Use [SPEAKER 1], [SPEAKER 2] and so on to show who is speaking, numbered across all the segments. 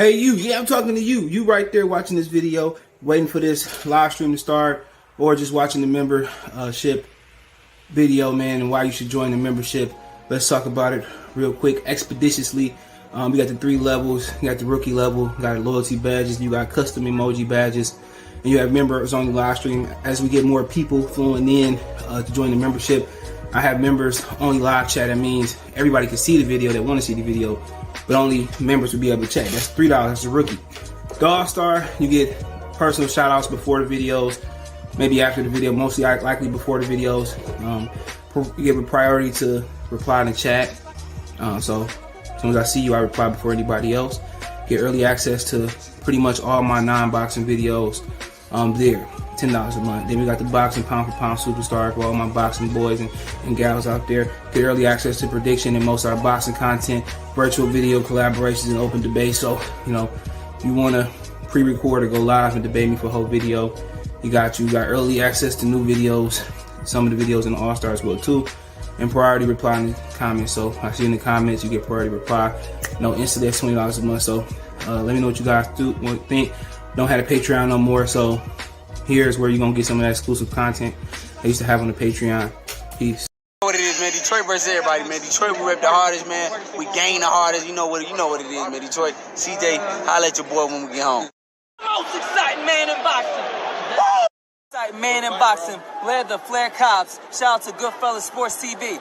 [SPEAKER 1] Hey, you. Yeah, I'm talking to you. You right there watching this video, waiting for this live stream to start, or just watching the membership video, man, and why you should join the membership. Let's talk about it real quick, expeditiously. We got the 3 levels. You got the rookie level, you got loyalty badges, you got custom emoji badges, and you have members on the live stream. As we get more people flowing in to join the membership, I have members only live chat. That means everybody can see the video that want to see the video, but only members will be able to chat. That's $3. That's a rookie. The All-Star, you get personal shout outs before the videos, maybe after the video, mostly likely before the videos. You give a priority to reply in the chat. So as soon as I see you, I reply before anybody else. Get early access to pretty much all my non-boxing videos there. $10 a month. Then we got the boxing pound for pound superstar for all my boxing boys and gals out there. Get early access to prediction and most of our boxing content, virtual video collaborations, and open debate. So, if you want to pre-record or go live and debate me for a whole video, you got early access to new videos, some of the videos in the All-Star as well too, and priority reply in the comments. So I see in the comments you get priority reply. No instant, that's $20 a month. So let me know what you guys think. Don't have a Patreon no more, so here's where you're gonna get some of that exclusive content I used to have on the Patreon. Peace.
[SPEAKER 2] What it is, man. Detroit versus everybody, man. Detroit, we rep the hardest, man. We gain the hardest. You know what it is, man. Detroit, CJ, holla at your boy when we get home.
[SPEAKER 3] Most exciting man in boxing. Exciting man in boxing. Led the Flair Cops. Shout out to Goodfellas Sports TV.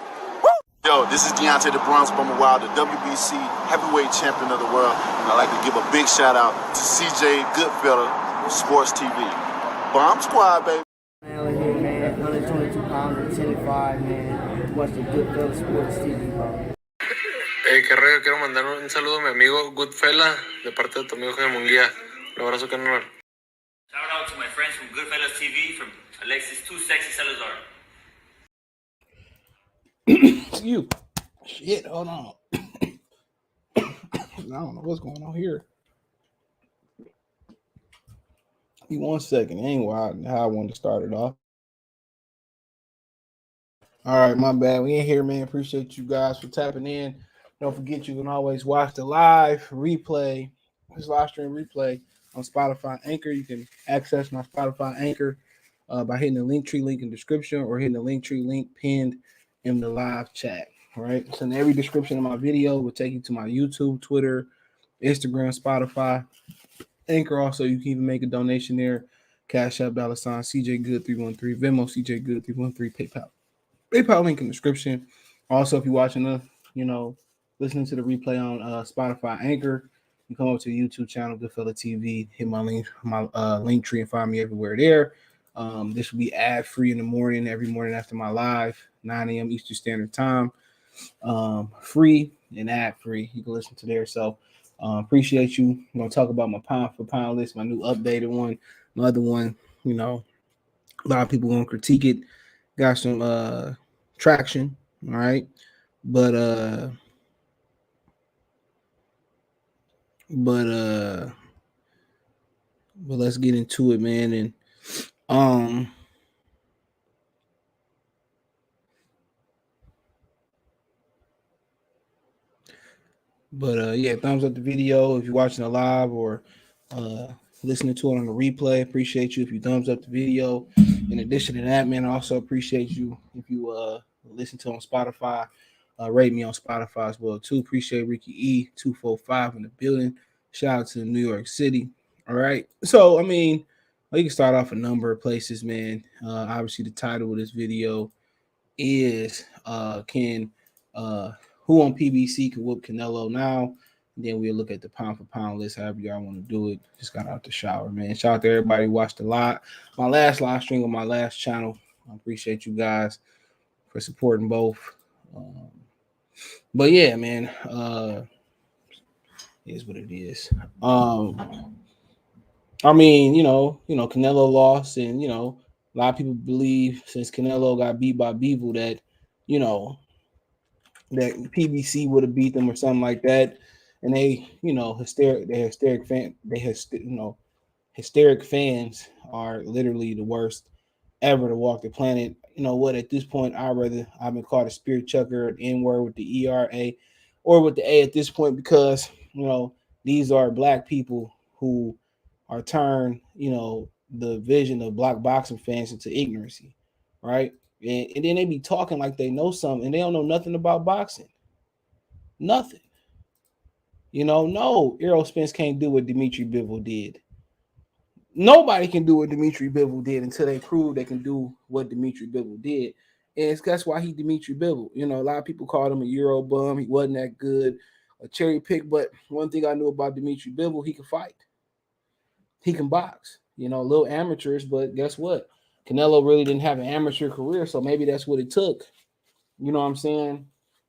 [SPEAKER 4] Yo, this is Deontay the Bronx Bummer Wild, the WBC heavyweight champion of the world. And I'd like to give a big shout out to CJ Goodfellas Sports TV. Bomb Squad, baby.
[SPEAKER 5] Man, here, man. 122 pounds, 10-5, man. Watch the Goodfellas Sports TV, bro.
[SPEAKER 6] Hey, qué rollo, quiero mandar un saludo a mi amigo Goodfella de parte de tu amigo Jaime Munguía. Un abrazo, carnal.
[SPEAKER 7] Shout out to my friends from Goodfellas TV, from Alexis Too Sexy Salazar.
[SPEAKER 1] You. Shit, hold on. I don't know what's going on here. Give me 1 second. It ain't how I wanted to start it off. All right, my bad. We ain't here, man. Appreciate you guys for tapping in. Don't forget you can always watch the live replay, this live stream replay on Spotify Anchor. You can access my Spotify Anchor by hitting the Linktree link in the description or hitting the Linktree link pinned in the live chat. All right. So in every description of my video will take you to my YouTube, Twitter, Instagram, Spotify, Anchor. Also, you can even make a donation there. Cash App, $ CJ Good 313, Venmo CJ Good 313, PayPal link in the description. Also, if you're watching listening to the replay on Spotify Anchor, you come over to the YouTube channel, Goodfella TV, hit my link tree and find me everywhere there. This will be ad free in the morning, every morning after my live, 9 a.m. Eastern Standard Time. Free and ad free. You can listen to there. So appreciate you. I'm gonna talk about my pound for pound list, my new updated one. My other one, a lot of people gonna critique it. Got some traction, all right. But let's get into it, man. And yeah, thumbs up the video if you're watching it live or listening to it on the replay. Appreciate you if you thumbs up the video. In addition to that, man, I also appreciate you if you listen to it on Spotify. Rate me on Spotify as well too. Appreciate Ricky E245 in the building. Shout out to New York City. All right. So we can start off a number of places, man. Obviously the title of this video is who on PBC can whoop Canelo now? And then we'll look at the pound for pound list, however y'all want to do it. Just got out the shower, man. Shout out to everybody who watched my last live stream on my last channel. I appreciate you guys for supporting both. But yeah, man, is what it is. Canelo lost, and a lot of people believe since Canelo got beat by Bivol that that PBC would have beat them or something like that. And hysteric fans are literally the worst ever to walk the planet. You know what? At this point, I've been called a spirit chucker, an N-word with the ERA or with the A at this point, because These are black people who are turned, the vision of black boxing fans into ignorancy, right? And then they be talking like they know something, and they don't know nothing about boxing. Nothing. No, Errol Spence can't do what Dimitri Bivol did. Nobody can do what Dimitri Bivol did until they prove they can do what Dimitri Bivol did. And that's why he Dimitri Bivol. A lot of people called him a Euro bum. He wasn't that good, a cherry pick. But one thing I knew about Dimitri Bivol, he can fight. He can box. A little amateurish, but guess what? Canelo really didn't have an amateur career, so maybe that's what it took. You know what I'm saying?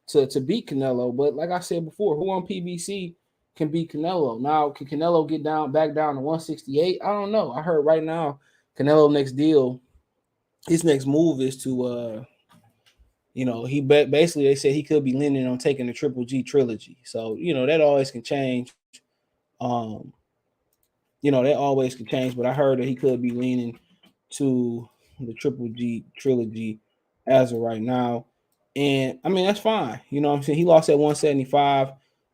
[SPEAKER 1] To beat Canelo. But like I said before, who on PBC can beat Canelo? Now, can Canelo get back down to 168? I don't know. I heard right now Canelo next deal, his next move is to he basically they said he could be leaning on taking the Triple G trilogy. So, that always can change. That always can change, but I heard that he could be leaning to the Triple G trilogy as of right now. And I mean, that's fine. You know what I'm saying? He lost at 175,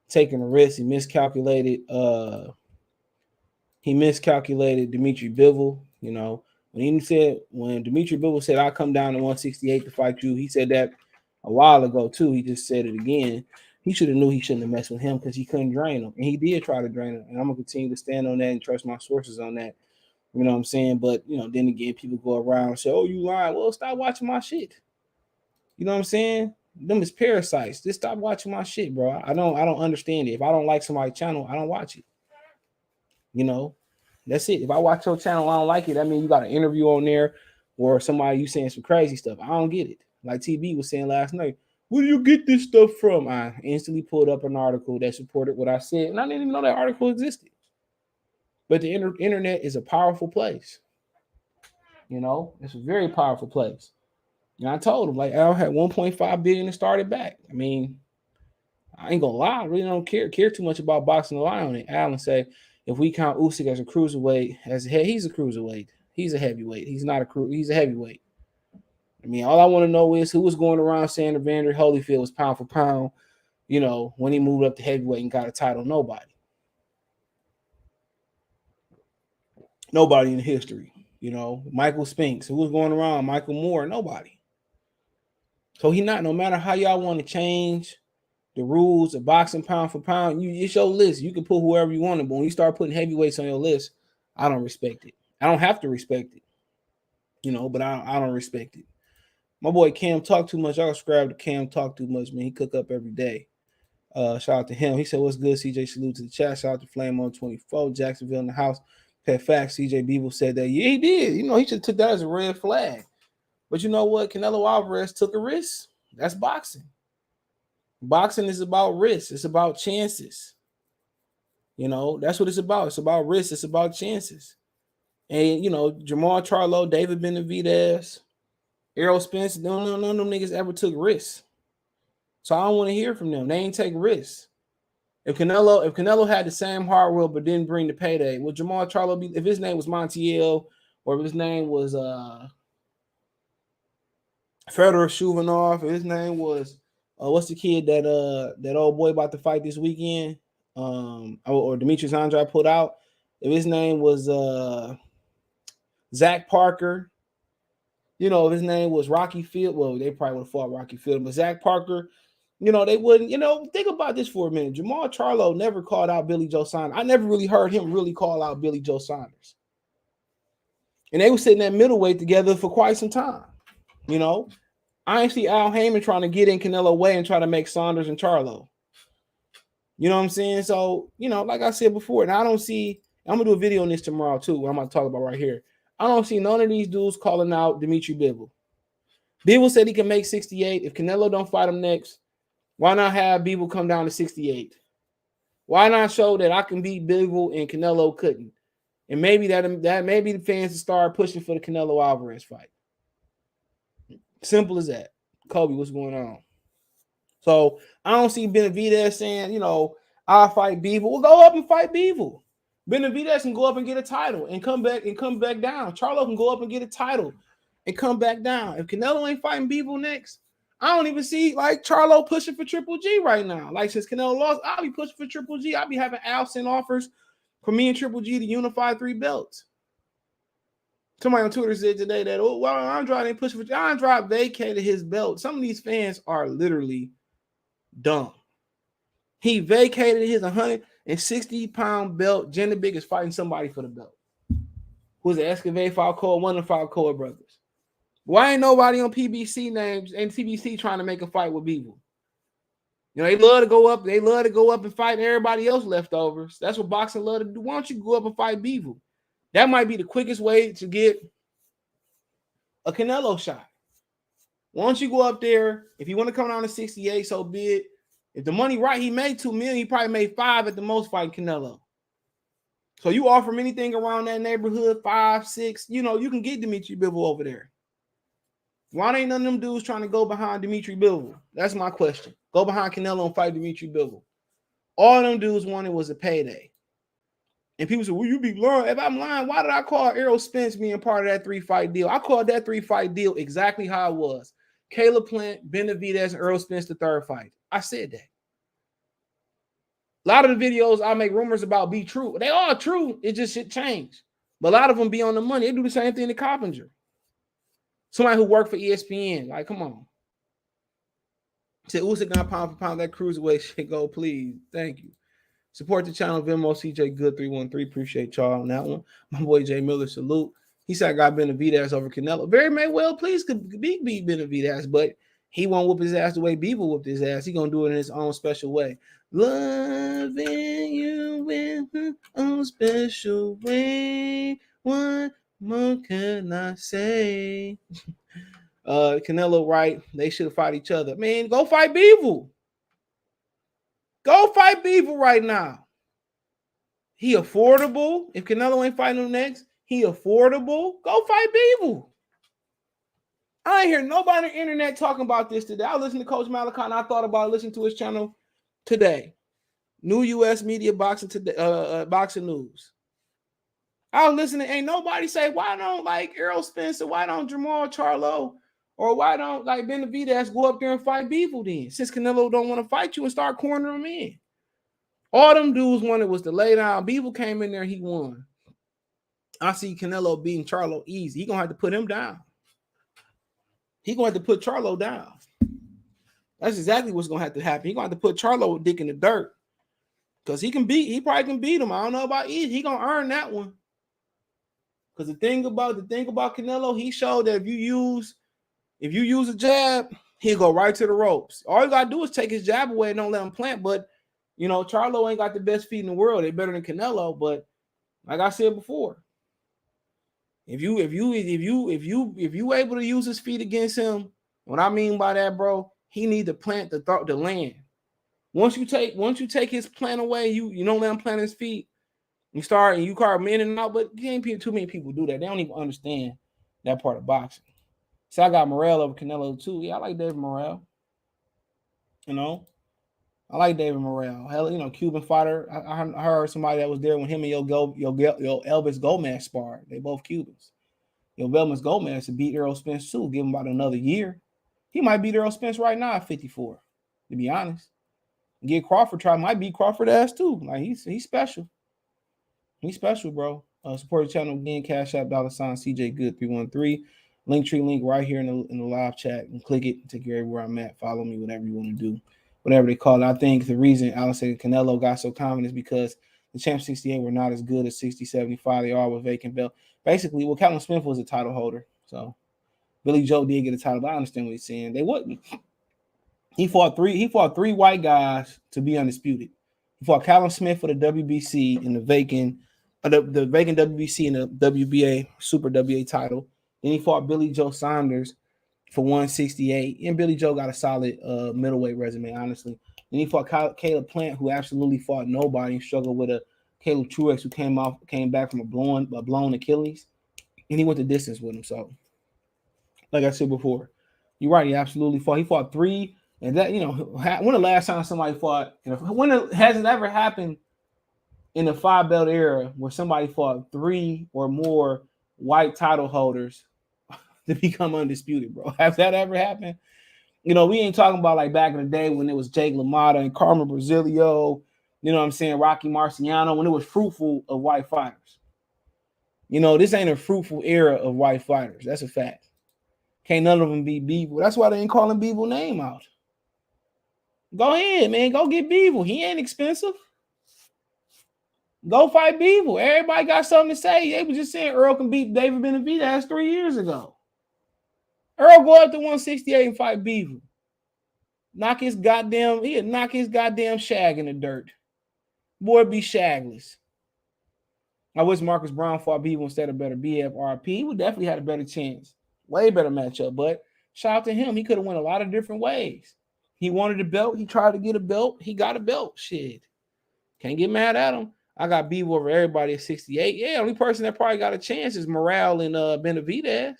[SPEAKER 1] taking a risk. He miscalculated Dimitri Bivol. When Dimitri Bivol said, I'll come down to 168 to fight you, he said that a while ago too. He just said it again. He should have knew he shouldn't have messed with him because he couldn't drain him. And he did try to drain him. And I'm going to continue to stand on that and trust my sources on that. You know what I'm saying? But, then again, people go around and say, oh, you lying. Well, stop watching my shit. You know what I'm saying? Them is parasites. Just stop watching my shit, bro. I don't understand it. If I don't like somebody's channel, I don't watch it. That's it. If I watch your channel, I don't like it. That means you got an interview on there or somebody you saying some crazy stuff. I don't get it. Like TB was saying last night, where do you get this stuff from? I instantly pulled up an article that supported what I said, and I didn't even know that article existed. But the internet is a powerful place. It's a very powerful place. And I told him, like, Al had 1.5 billion and started back. I mean, I ain't gonna lie, I really don't care too much about boxing to lie on it. Allen say, if we count Usyk as a cruiserweight, he's a cruiserweight. He's a heavyweight. He's not he's a heavyweight. I mean, all I want to know is who was going around saying Evander Holyfield was pound for pound, when he moved up to heavyweight and got a title. Nobody. Nobody in history. Michael Spinks, who was going around, Michael Moore, nobody. So no matter how y'all want to change the rules of boxing pound for pound, it's your list. You can put whoever you want, but when you start putting heavyweights on your list, I don't respect it. I don't have to respect it, but I don't respect it. My boy Cam talk too much. I'll subscribe to Cam talk too much, man. He cook up every day. Shout out to him. He said, what's good, CJ? Salute to the chat. Shout out to Flame on 24. Jacksonville in the house. Pet facts. CJ Bivol said that. Yeah, he did. He should have took that as a red flag. But you know what? Canelo Alvarez took a risk. That's boxing. Boxing is about risk. It's about chances. That's what it's about. It's about risk. It's about chances. And, Jermall, Charlo, David Benavidez, Errol Spence, none of them niggas ever took risks. So I don't want to hear from them. They ain't take risks. If Canelo had the same hard will but didn't bring the payday, would Jermall Charlo be, if his name was Montiel or if his name was Fedor Shuvanov, if his name was what's the kid that old boy about to fight this weekend? Or Demetrius Andrade put out. If his name was Zach Parker, if his name was Rocky Field, well, they probably would have fought Rocky Field, but Zach Parker, they wouldn't. Think about this for a minute. Jermall Charlo never called out Billy Joe Saunders. I never really heard him really call out Billy Joe Saunders. And they were sitting at middleweight together for quite some time. I ain't see Al Heyman trying to get in Canelo way and try to make Saunders and Charlo. You know what I'm saying? So, like I said before, and I'm going to do a video on this tomorrow too, I'm going to talk about right here. I don't see none of these dudes calling out Dimitri Bivol. Bivol said he can make 68. If Canelo don't fight him next, why not have Bivol come down to 68? Why not show that I can beat Bivol and Canelo couldn't? And maybe that maybe the fans will start pushing for the Canelo Alvarez fight. Simple as that. Kobe, what's going on? So I don't see Benavidez saying, I'll fight Bivol. We'll go up and fight Bivol. Benavidez can go up and get a title and come back down. Charlo can go up and get a title and come back down. If Canelo ain't fighting Bivol next, I don't even see like Charlo pushing for Triple G right now. Like since Canelo lost, I'll be pushing for Triple G. I'll be having Al send offers for me and Triple G to unify 3 belts. Somebody on Twitter said today that, oh, well, Andrade ain't pushing for Andrade vacated his belt. Some of these fans are literally dumb. He vacated his 160-pound belt. Jinder Big is fighting somebody for the belt. Who's the Escovade Falcao, one of the Falcao brothers. Why ain't nobody on PBC names and TBC trying to make a fight with Bivol? You know, they love to go up. They love to go up and fight everybody else leftovers. That's what boxing love to do. Why don't you go up and fight Bivol? That might be the quickest way to get a Canelo shot. Why don't you go up there? If you want to come down to 68, so be it. If the money right, he made $2 million. He probably made $5 million at the most fighting Canelo. So you offer him anything around that neighborhood, 5, 6, you know, you can get Dimitri Bivol over there. Why ain't none of them dudes trying to go behind Dimitri Bivol? That's my question. Go behind Canelo and fight Dimitri Bivol. All them dudes wanted was a payday. And people say, well, you be lying. If I'm lying, why did I call Errol Spence being part of that 3-fight deal? I called that 3-fight deal exactly how it was. Caleb Plant, Benavidez, and Errol Spence, the 3rd fight. I said that. A lot of the videos I make rumors about be true. They are true. It just shit change. But a lot of them be on the money. They do the same thing to Coppinger. Somebody who worked for ESPN. Like, come on. Said Usyk not pound for pound. That cruiserweight shit go, please. Thank you. Support the channel. Venmo CJ Good 313. Appreciate y'all on that one. My boy Jay Miller, salute. He said I got Benavidez over Canelo. Very may well please could beat Benavidez, but he won't whoop his ass the way Bivol whooped his ass. He gonna do it in his own special way. Loving you in his own special way. What more can I say? Canelo, right? They should fight each other. Man, go fight Bivol. Go fight Bivol right now. He affordable. If Canelo ain't fighting him next, he affordable. Go fight Bivol. I ain't hear nobody on the internet talking about this today. I listened to Coach Malachi and I thought about listening to his channel today. New U.S. Media Boxing today, Boxing News. I was listening. Ain't nobody say, why don't like Errol Spence, or why don't Jermall Charlo, or why don't like Benavidez go up there and fight Bivol then? Since Canelo don't want to fight you and start cornering him in. All them dudes wanted was to lay down. Bivol came in there, he won. I see Canelo beating Charlo easy. He gonna have to put him down. He gonna have to put Charlo down. That's exactly what's gonna have to happen. He gonna have to put Charlo dick in the dirt. Because he probably can beat him. I don't know about easy. He gonna earn that one. Because the thing about Canelo, he showed that if you use a jab, he'll go right to the ropes. All you gotta do is take his jab away and don't let him plant. But you know, Charlo ain't got the best feet in the world. They're better than Canelo. But like I said before, if you able to use his feet against him, what I mean by that, bro, he need to plant the land. Once you take his plant away, you don't let him plant his feet. You start and you carve him in and out, but ain't too many people do that. They don't even understand that part of boxing. So I got Morrell over Canelo too. Yeah, I like David Morrell. You know, I like David Morrell. Hell, you know, Cuban fighter. I heard somebody that was there when him and Yo Elvis Gomez sparred. They both Cubans. Yo Elvis Gomez to beat Errol Spence too. Give him about another year. He might beat Errol Spence right now at 54. To be honest, get Crawford might beat Crawford ass too. Like he's special. He's special, bro. Support the channel again. Cash App $sign CJ Good 313. Linktree link right here in the live chat, and click it. Take you everywhere I'm at. Follow me, whatever you want to do, whatever they call it. I think the reason Alex said Canelo got so confident is because the Champ 68 were not as good as 60, 75. They are with vacant belt. Basically, well, Callum Smith was a title holder, so Billy Joe did get a title. But I understand what he's saying. They wouldn't. He fought three white guys to be undisputed. He fought Callum Smith for the WBC and the vacant WBC and the WBA Super WA title. Then he fought Billy Joe Saunders for 168, and Billy Joe got a solid middleweight resume, honestly. Then he fought Caleb Plant, who absolutely fought nobody and struggled with a Caleb Truex, who came back from a blown Achilles, and he went the distance with him. So, like I said before, you're right. He absolutely fought. He fought 3, and that, you know, when the last time somebody fought, you know, when it hasn't ever happened in the 5-belt era where somebody fought 3 or more white title holders to become undisputed, bro. Has that ever happened? You know, we ain't talking about like back in the day when it was Jake LaMotta and Carmen Brazilio, you know what I'm saying, Rocky Marciano, when it was fruitful of white fighters. You know, this ain't a fruitful era of white fighters. That's a fact. Can't none of them be Bivol. That's why they ain't calling Bivol name out. Go ahead, man. Go get Bivol. He ain't expensive. Go fight Bivol. Everybody got something to say. They was just saying Errol can beat David Benavidez 3 years ago. Errol go up to 168 and fight Bivol. He'd knock his goddamn shag in the dirt. Boy, be shagless. I wish Marcus Brown fought Bivol instead of better BFRP. He would definitely had a better chance. Way better matchup. But shout out to him. He could have went a lot of different ways. He wanted a belt. He tried to get a belt. He got a belt. Shit. Can't get mad at him. I got Bivol over everybody at 68. Yeah, only person that probably got a chance is Morale and Benavidez.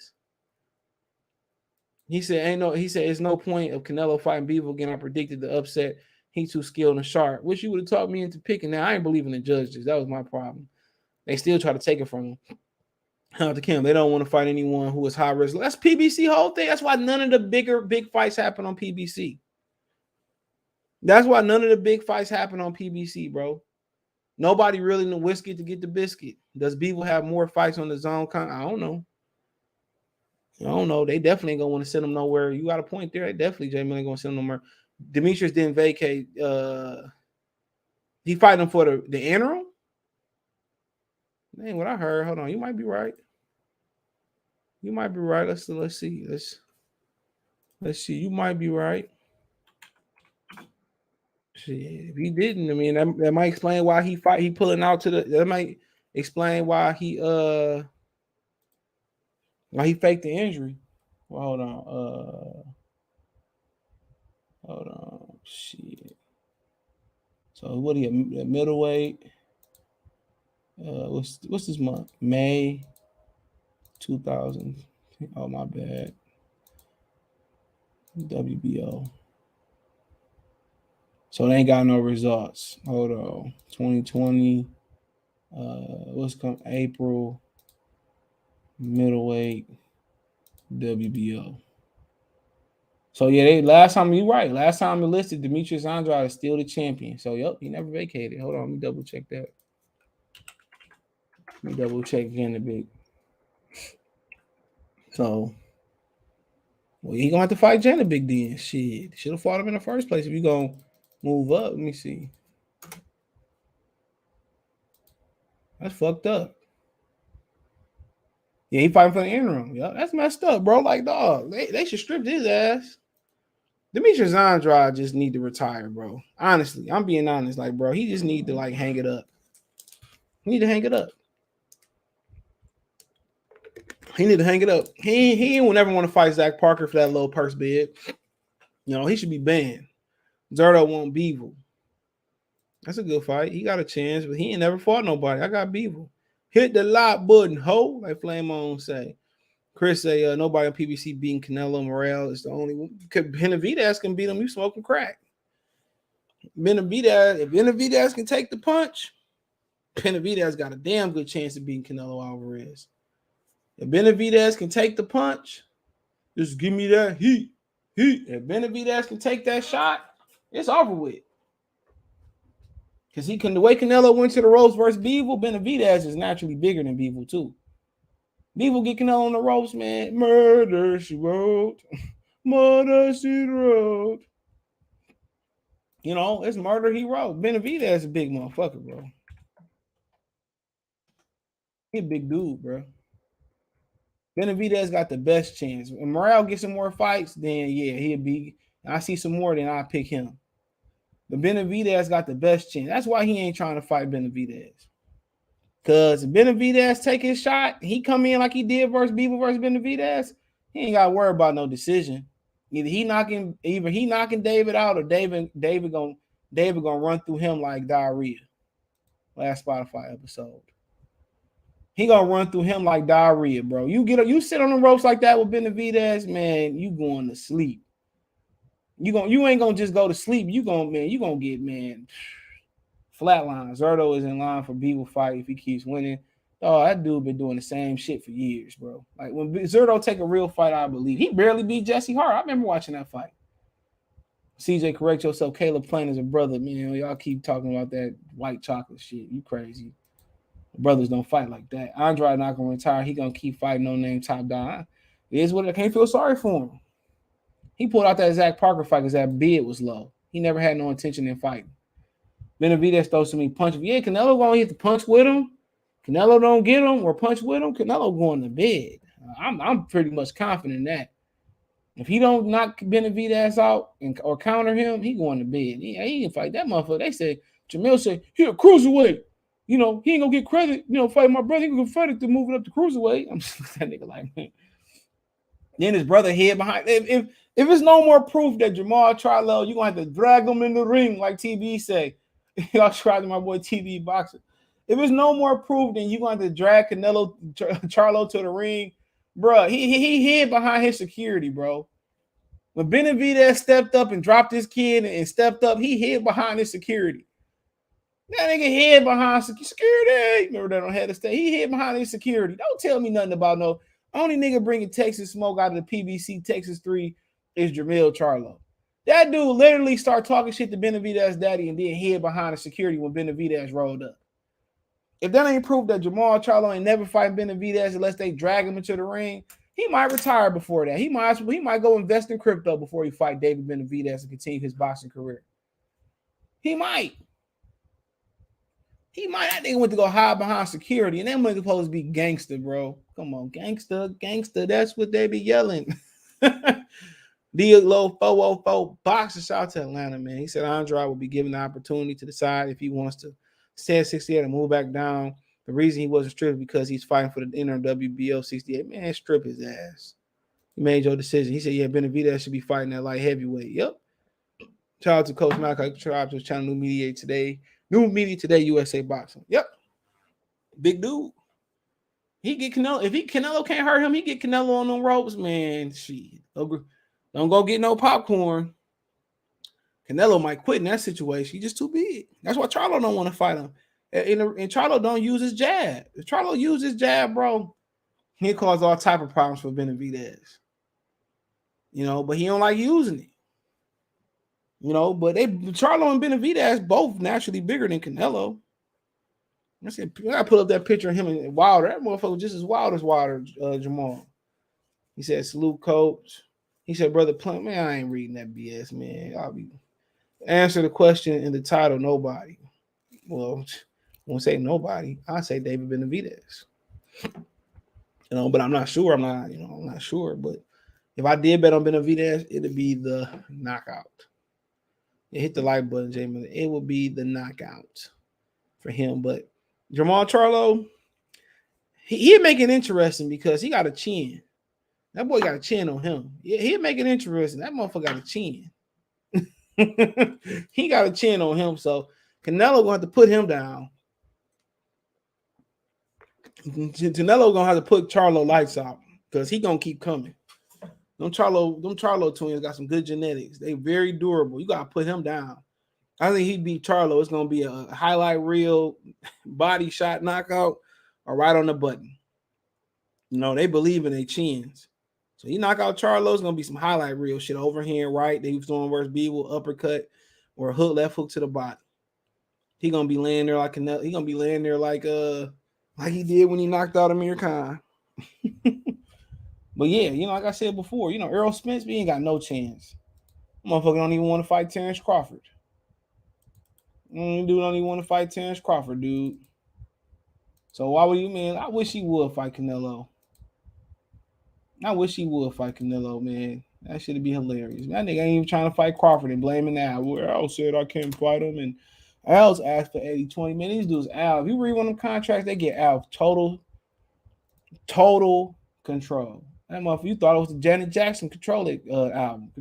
[SPEAKER 1] He said, it's no point of Canelo fighting Bivol again. I predicted the upset. He too skilled and sharp. Wish you would have talked me into picking that. I ain't believing the judges. That was my problem. They still try to take it from him. Out to Kim. They don't want to fight anyone who is high risk. That's PBC whole thing. That's why none of the big fights happen on PBC. That's why none of the big fights happen on PBC, bro. Nobody really in the whiskey to get the biscuit. Does Bivol have more fights on the zone? I don't know. They definitely ain't gonna want to send him nowhere. You got a point there. They definitely Jermall ain't gonna send him nowhere. Demetrius didn't vacate. He fighting him for the interim. Man, what I heard. Hold on, you might be right. Let's see. Let's see. You might be right. Shit, if he didn't, I mean, that might explain why he fight. He pulling out to the. That might explain why he faked the injury. Well, hold on. Shit. So what are you, middleweight? What's this month? May 2000. Oh, my bad. WBO. So they ain't got no results. Hold on. 2020. What's come April? Middleweight WBO. So yeah, last time you right. Last time it listed Demetrius Andrade is still the champion. So yep, he never vacated. Hold on, let me double check that. Let me double check again a bit. So well, he gonna have to fight Jenna Big then. Shit. Should have fought him in the first place if you gonna move up. Let me see. That's fucked up. Yeah, he fighting for the interim. Yeah, that's messed up, bro. Like, dog, they should strip his ass. Demetrius Andrade just need to retire, bro. Honestly, I'm being honest. Like, bro, he just need to like hang it up. He need to hang it up. He will never want to fight Zach Parker for that low purse bid. You know, he should be banned. Zerto won't Bivol. That's a good fight. He got a chance, but he ain't never fought nobody. I got Bivol. Hit the like button, ho, like Flame On say. Chris say nobody on PBC beating Canelo. Morale is the only one. Benavidez can beat him. You smoking crack. If Benavidez can take the punch, Benavidez got a damn good chance of beating Canelo Alvarez. If Benavidez can take the punch, just give me that heat. If Benavidez can take that shot, it's over with. Because the way Canelo went to the ropes versus Bivol, Benavidez is naturally bigger than Bivol too. Bivol get Canelo on the ropes, man. Murder, she wrote. Murder, she wrote. You know, it's murder, he wrote. Benavidez is a big motherfucker, bro. He a big dude, bro. Benavidez got the best chance. When Morale gets some more fights, then yeah, he'll be. I see some more, then I'll pick him. But Benavidez got the best chance. That's why he ain't trying to fight Benavidez. Because if Benavidez take his shot, he come in like he did versus Bivol versus Benavidez, he ain't got to worry about no decision. Either he knocking David out, or David gonna run through him like diarrhea. Last Spotify episode. He gonna run through him like diarrhea, bro. You sit on the ropes like that with Benavidez, man, you going to sleep. You ain't gonna just go to sleep. You gonna get flatline. Zerto is in line for Bivol fight if he keeps winning. Oh, that dude been doing the same shit for years, bro. Like when Zerto take a real fight, I believe he barely beat Jesse Hart. I remember watching that fight. CJ, correct yourself. Caleb Plain is a brother, man. Y'all keep talking about that white chocolate shit. You crazy. Brothers don't fight like that. Andre not gonna retire. He gonna keep fighting no name top down. It is what I can't feel sorry for him. He pulled out that Zach Parker fight because that bid was low. He never had no intention in fighting. Benavidez throws to me punch. Yeah, Canelo gonna hit the punch with him. Canelo don't get him or punch with him. Canelo going to bed. I'm pretty much confident in that. If he don't knock Benavidez out or counter him, he going to bed. He can fight that motherfucker. They say Jermall said he a cruiserweight. You know, he ain't gonna get credit, fighting my brother. He gonna get credit to moving up to cruiserweight. I'm just looking at that nigga like, man. Then his brother head behind. If it's no more proof that Jermall Charlo, you're gonna have to drag him in the ring, like TB say. Y'all tried to my boy TB boxer. If it's no more proof, then you're gonna have to drag Canelo Charlo to the ring. Bro, he hid behind his security, bro. When Benavidez stepped up and dropped his kid and stepped up, he hid behind his security. That nigga hid behind security. Remember that on Head of State? He hid behind his security. Don't tell me nothing about no. Only nigga bringing Texas smoke out of the PBC Texas 3 is Jermall Charlo. That dude literally started talking shit to Benavidez daddy and then hid behind the security when Benavidez rolled up. If that ain't proof that Jermall Charlo ain't never fighting Benavidez unless they drag him into the ring, he might retire before that. He might go invest in crypto before he fight David Benavidez and continue his boxing career. He might. That nigga went to go hide behind security, and that nigga supposed to be gangster, bro. Come on, gangster. That's what they be yelling. Low 404 boxer, shout out to Atlanta, man. He said Andre will be given the opportunity to decide if he wants to stay at 68 and move back down. The reason he wasn't stripped is because he's fighting for the interim WBO 68. Man, strip his ass. You made your decision. He said, yeah, Benavidez should be fighting at light heavyweight. Yep. Shout out to Coach Malachi. Subscribe to his channel, New Media Today, USA Boxing. Yep. Big dude. He get Canelo. If Canelo can't hurt him, he get Canelo on them ropes, man. Shit. Don't go get no popcorn. Canelo might quit in that situation. He's just too big. That's why Charlo don't want to fight him. And Charlo don't use his jab. If Charlo uses his jab, bro, he'll cause all type of problems for Benavidez. But he don't like using it. But Charlo and Benavidez both naturally bigger than Canelo. I said, I gotta pull up that picture of him and Wilder. That motherfucker just as wild as Wilder, Jermall. He said, salute, coach. He said, brother, man, I ain't reading that BS, man. I'll be answer the question in the title, nobody. Well, I won't say nobody. I say David Benavidez. But I'm not sure. I'm not sure. But if I did bet on Benavidez, it'd be the knockout. Yeah, hit the like button, Jamie. It will be the knockout for him. But Jermall Charlo, he'd make it interesting because he got a chin. That boy got a chin on him. Yeah, he'd make it interesting. That motherfucker got a chin. He got a chin on him. So Canelo gonna have to put him down. Canelo gonna have to put Charlo lights out because he gonna keep coming. Them Charlo twins got some good genetics. They very durable. You gotta put him down. I think he beat Charlo. It's gonna be a highlight reel, body shot knockout, or right on the button. They believe in their chins. So you knock out Charlo, it's gonna be some highlight reel shit over here, right? They was doing versus Bivol, uppercut, or a hook, left hook to the body. He gonna be laying there like Canelo. He gonna be laying there like he did when he knocked out Amir Khan. But yeah, like I said before, Errol Spence, he ain't got no chance. Motherfucker don't even want to fight Terrence Crawford. Dude don't even want to fight Terrence Crawford, dude. So why would you, man? I wish he would fight Canelo. Man. That should be hilarious. That nigga ain't even trying to fight Crawford and blaming Al. Well, Al said I can't fight him, and Al's asked for 80-20. Man, these dudes, Al. If you read one of them contracts, they get Al total control. That motherfucker, you thought it was the Janet Jackson Control album.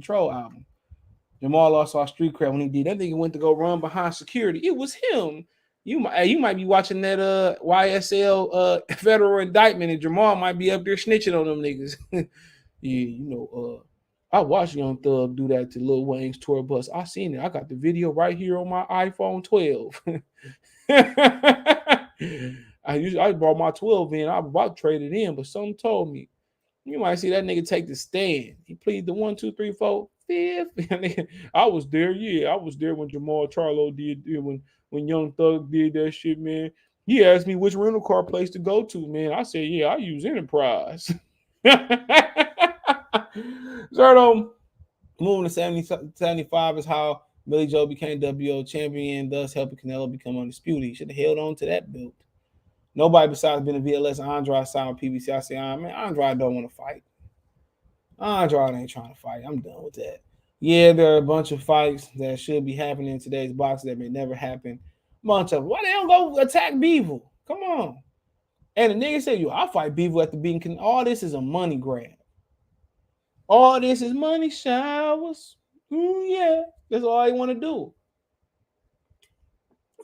[SPEAKER 1] Jermall lost our street cred when he did. That nigga went to go run behind security. It was him. You might be watching that YSL federal indictment, and Jermall might be up there snitching on them niggas. Yeah, I watched Young Thug do that to Lil Wayne's tour bus. I seen it. I got the video right here on my iPhone 12. I brought my 12 in. I was about to trade it in, but something told me you might see that nigga take the stand. He plead the 1, 2, 3, 4.
[SPEAKER 8] 5th. I was there. Yeah, I was there when Jermall Charlo did when Young Thug did that shit, man. He asked me which rental car place to go to, man. I said, yeah, I use Enterprise. So, moving to 75 is how Billy Joe became WO champion, thus helping Canelo become undisputed. He should have held on to that belt. Nobody besides Benavidez and Andrade signed with PBC. I say, man, Andrade don't want to fight. Andrade ain't trying to fight. I'm done with that. Yeah, there are a bunch of fights that should be happening in today's boxing that may never happen. Bunch of why they don't go attack Bivol? Come on. And the nigga said, I'll fight Bivol at the beating. All this is a money grab. All this is money showers. Yeah, that's all I want to do.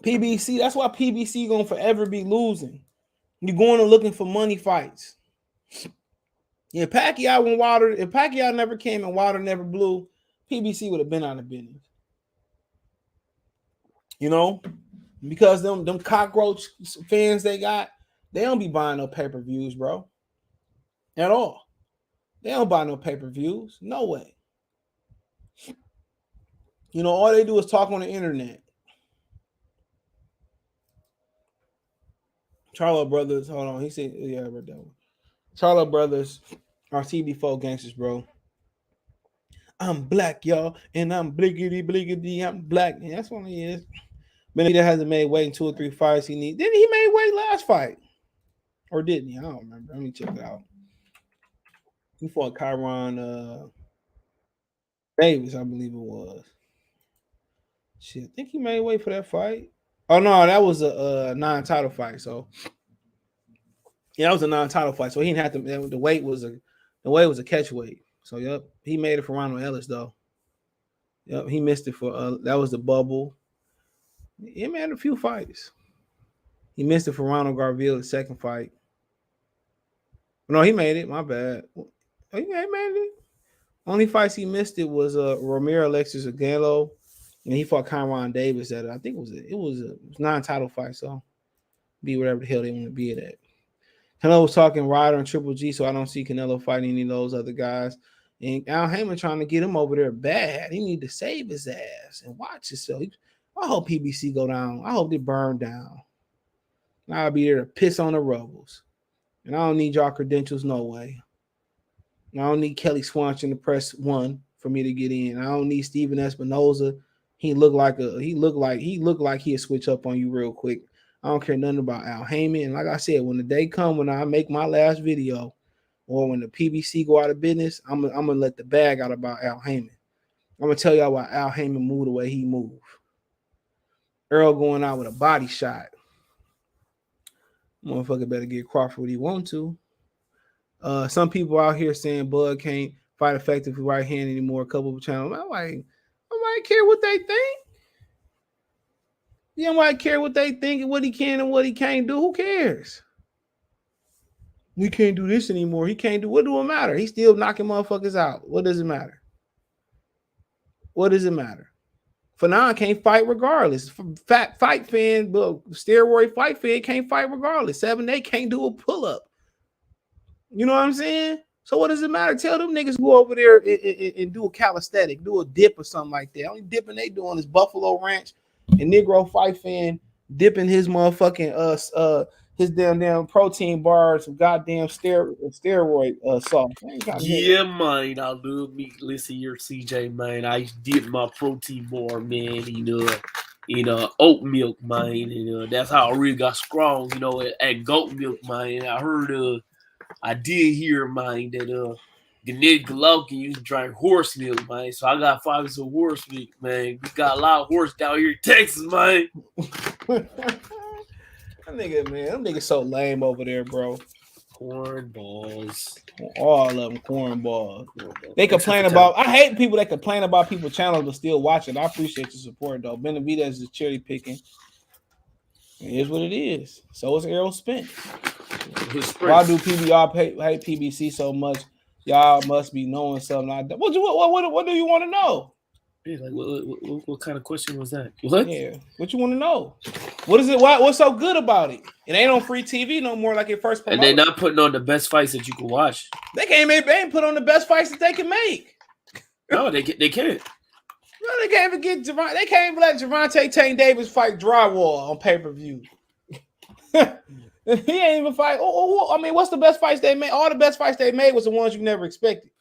[SPEAKER 8] PBC, that's why PBC gonna forever be losing. You're going and looking for money fights. Yeah, Pacquiao when Wilder, if Pacquiao never came and Wilder never blew, PBC would have been out of business. You know, because them cockroach fans they got, they don't be buying no pay-per-views, bro. At all. They don't buy no pay-per-views. No way. You know, all they do is talk on the internet. Charlo brothers, hold on. He said, yeah, I read that one. Charlo brothers are CB4 gangsters, bro. I'm black, y'all, and I'm bliggity. I'm black. And that's what he is. Benavidez hasn't made weight in 2 or 3 fights. Didn't he made weight last fight? Or didn't he? I don't remember. Let me check it out. He fought Kyron Davis, I believe it was. Shit, I think he made weight for that fight. Oh no, that was a non-title fight. So yeah, that was a non-title fight. So he didn't have to. The weight was a catch weight. So yep, he made it for Ronald Ellis though. Yep, he missed it for that was the bubble. He made a few fights. He missed it for Ronald Garville, the second fight. No, he made it. My bad. Oh, yeah, he made it. Only fights he missed it was Romero Alexis Agalo, and he fought Kyron Davis at I think it was a non-title fight, so be whatever the hell they want to be at. Canelo was talking Ryder and Triple G, so I don't see Canelo fighting any of those other guys. And Al Heyman trying to get him over there bad. He need to save his ass and watch himself. I hope PBC go down. I hope they burn down. I'll be there to piss on the rebels. And I don't need y'all credentials, no way. I don't need Kelly Swanson to press 1 for me to get in. I don't need Steven Espinoza. He looked like he'd switch up on you real quick. I don't care nothing about Al Heyman. And like I said, when the day come when I make my last video, or when the PBC go out of business, I'm gonna let the bag out about Al Heyman. I'm gonna tell y'all why Al Heyman moved the way he moved. Errol going out with a body shot. Motherfucker better get Crawford what he want to. Some people out here saying Bud can't fight effectively right hand anymore. A couple of channels. I might care what they think. You might care what they think and what he can and what he can't do. Who cares? We can't do this anymore. He can't do what do it matter? He's still knocking motherfuckers out. What does it matter? What does it matter? For now, I can't fight regardless. Fat fight fan, but steroid fight fan can't fight regardless. 7-8 can't do a pull-up. You know what I'm saying? So what does it matter? Tell them niggas go over there and do a calisthenic, do a dip or something like that. Only dipping they doing is Buffalo Ranch and Negro Fight Fan dipping his motherfucking his damn protein bars, some goddamn steroid sauce.
[SPEAKER 9] Yeah, man, I love me. Listen here, CJ, man. I dip my protein bar, man, in oat milk, man, and that's how I really got strong, at goat milk, man. I heard I did hear, man, that Golovkin used to drink horse milk, man. So I got 5 of horse milk, man. We got a lot of horse down here in Texas, man.
[SPEAKER 8] Them niggas so lame over there, bro.
[SPEAKER 9] Cornballs.
[SPEAKER 8] All of them cornballs. They complain about. I hate people that complain about people's channels but still watch it. I appreciate the support though. Benavidez is cherry picking. It is what it is. So is Errol Spence. Why do PBR hate PBC so much? Y'all must be knowing something. What do you want to know?
[SPEAKER 9] Yeah, like what kind of question was that? What?
[SPEAKER 8] Yeah, what you want to know? What is it? What's so good about it? It ain't on free TV no more like it first promoted.
[SPEAKER 9] And they're not putting on the best fights that you can watch.
[SPEAKER 8] They ain't put on the best fights that they can make.
[SPEAKER 9] No, they can't.
[SPEAKER 8] No, they can't even get Javante. They can't even let Javante Tank Davis fight drywall on pay-per-view. He ain't even fight. I mean, what's the best fights they made? All the best fights they made was the ones you never expected.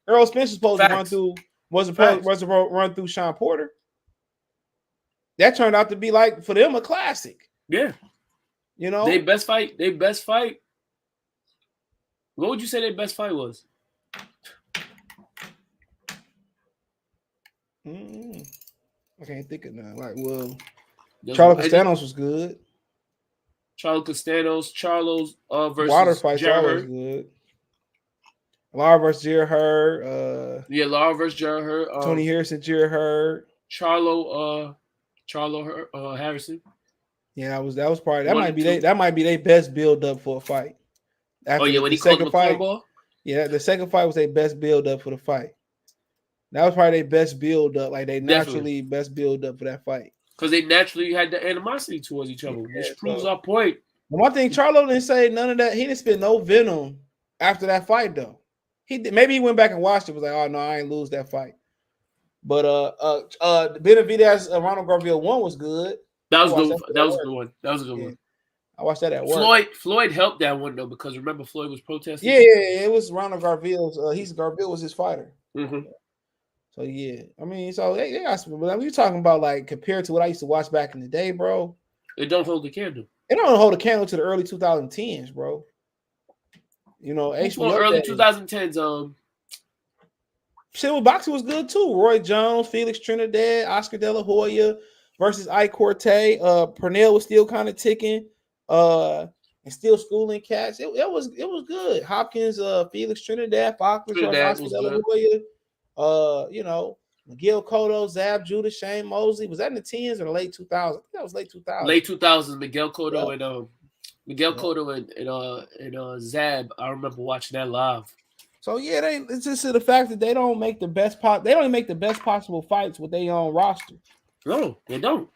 [SPEAKER 8] Errol Spence was supposed to run through. Was supposed to run through Sean Porter. That turned out to be like for them a classic.
[SPEAKER 9] Yeah,
[SPEAKER 8] you know,
[SPEAKER 9] they best fight. What would you say their best fight was?
[SPEAKER 8] I can't think of none. Like, well, Charlo Castanos was good.
[SPEAKER 9] Charlo Castanos, Charlo's versus
[SPEAKER 8] Water fights
[SPEAKER 9] Jermall.
[SPEAKER 8] always good. Lara versus Jared Hurd.
[SPEAKER 9] Lara versus Jared Hurd.
[SPEAKER 8] Tony Harrison, Jared Hurd.
[SPEAKER 9] Charlo Harrison.
[SPEAKER 8] Yeah, that was probably that might be their best build up for a fight.
[SPEAKER 9] After when he called the fight.
[SPEAKER 8] Yeah, the second fight was their best build up for the fight. That was probably their best build up, like they naturally best build up for that fight.
[SPEAKER 9] Because they naturally had the animosity towards each other, which proves our point.
[SPEAKER 8] One thing, Charlo didn't say none of that. He didn't spit no venom after that fight, though. He did, maybe he went back and watched it. Was like, oh no, I ain't lose that fight. But Benavidez Ronald Garville 1 was good.
[SPEAKER 9] That was good. That was a good one. That was a good one.
[SPEAKER 8] I watched that at work.
[SPEAKER 9] Floyd helped that one though, because remember Floyd was protesting.
[SPEAKER 8] Yeah, it was Ronald Garville's. Garville was his fighter.
[SPEAKER 9] Mm-hmm.
[SPEAKER 8] So yeah, I mean, so they got some. But we're talking about like compared to what I used to watch back in the day, bro.
[SPEAKER 9] It don't hold the candle.
[SPEAKER 8] It don't hold a candle to the early 2010s, bro. You know,
[SPEAKER 9] early 2010s.
[SPEAKER 8] Shit with boxing was good too. Roy Jones, Felix Trinidad, Oscar De La Hoya versus Ike Corte. Pernell was still kind of ticking. And still schooling cats. It was good. Hopkins, Felix Trinidad, Oscar De La Hoya. You know, Miguel Cotto, Zab Judah, Shane Mosley. Was that in the 10s or the late 2000s? I think that was late 2000s.
[SPEAKER 9] Late 2000s. Miguel Cotto and Zab. I remember watching that live.
[SPEAKER 8] So yeah, it's just the fact that they don't make the best they don't make the best possible fights with their own roster.
[SPEAKER 9] No, they don't.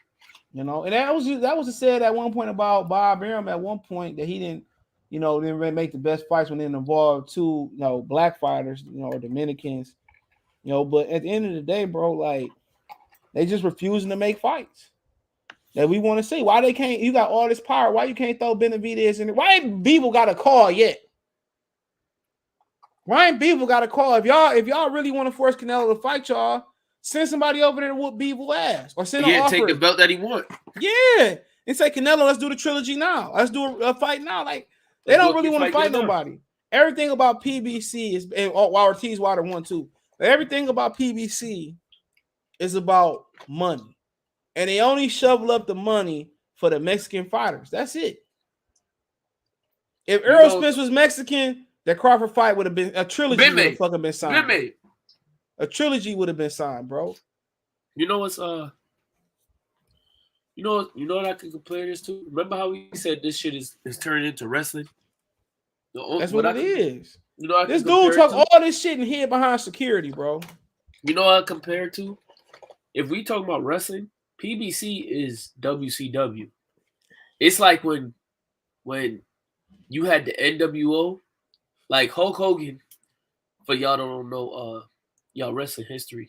[SPEAKER 8] You know, and that was said at one point about Bob Arum at one point that he didn't really make the best fights when it involved two, black fighters, or Dominicans. But at the end of the day, bro, like they just refusing to make fights that we want to see. Why they can't? You got all this power. Why you can't throw Benavidez in it? Why ain't Bivol got a call yet? Why ain't Bivol got a call? If y'all really want to force Canelo to fight y'all, send somebody over there to whoop Bivol ass, or send an offer.
[SPEAKER 9] Take the belt that he want.
[SPEAKER 8] Yeah, and say Canelo, let's do the trilogy now. Let's do a fight now. Like they don't really want to fight nobody. Everything about PBC is, and Ortiz Wilder 1 too. Everything about PBC is about money, and they only shovel up the money for the Mexican fighters. That's it. If Errol Spence was Mexican, that Crawford fight would have been a trilogy. Would have fucking been signed. A trilogy would have been signed, bro.
[SPEAKER 9] You know what's you know what I can compare this to? Remember how we said this shit is turned into wrestling?
[SPEAKER 8] That's what it is.
[SPEAKER 9] You know,
[SPEAKER 8] this dude talk all this shit and hid behind security, bro.
[SPEAKER 9] You know what I compare it to? If we talk about wrestling, PBC is WCW. It's like when you had the NWO, like Hulk Hogan. For y'all don't know y'all wrestling history,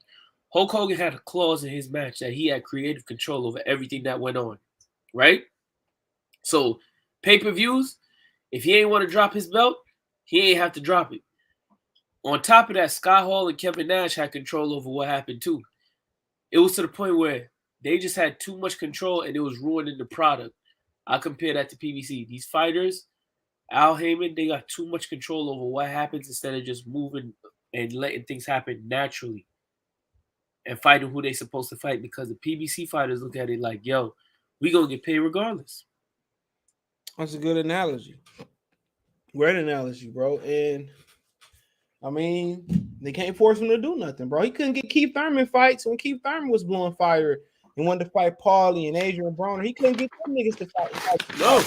[SPEAKER 9] Hulk Hogan had a clause in his match that he had creative control over everything that went on, right? So pay-per-views, if he ain't want to drop his belt, he ain't have to drop it. On top of that, Scott Hall and Kevin Nash had control over what happened too. It was to the point where they just had too much control and it was ruining the product. I compare that to PBC. These fighters, Al Heyman, they got too much control over what happens instead of just moving and letting things happen naturally and fighting who they supposed to fight, because the PBC fighters look at it like, yo, we gonna get paid regardless.
[SPEAKER 8] That's a good analogy. Great analogy, bro. And I mean, they can't force him to do nothing, bro. He couldn't get Keith Thurman fights when Keith Thurman was blowing fire and wanted to fight Paulie and Adrian Broner. He couldn't get them niggas to fight.
[SPEAKER 9] No.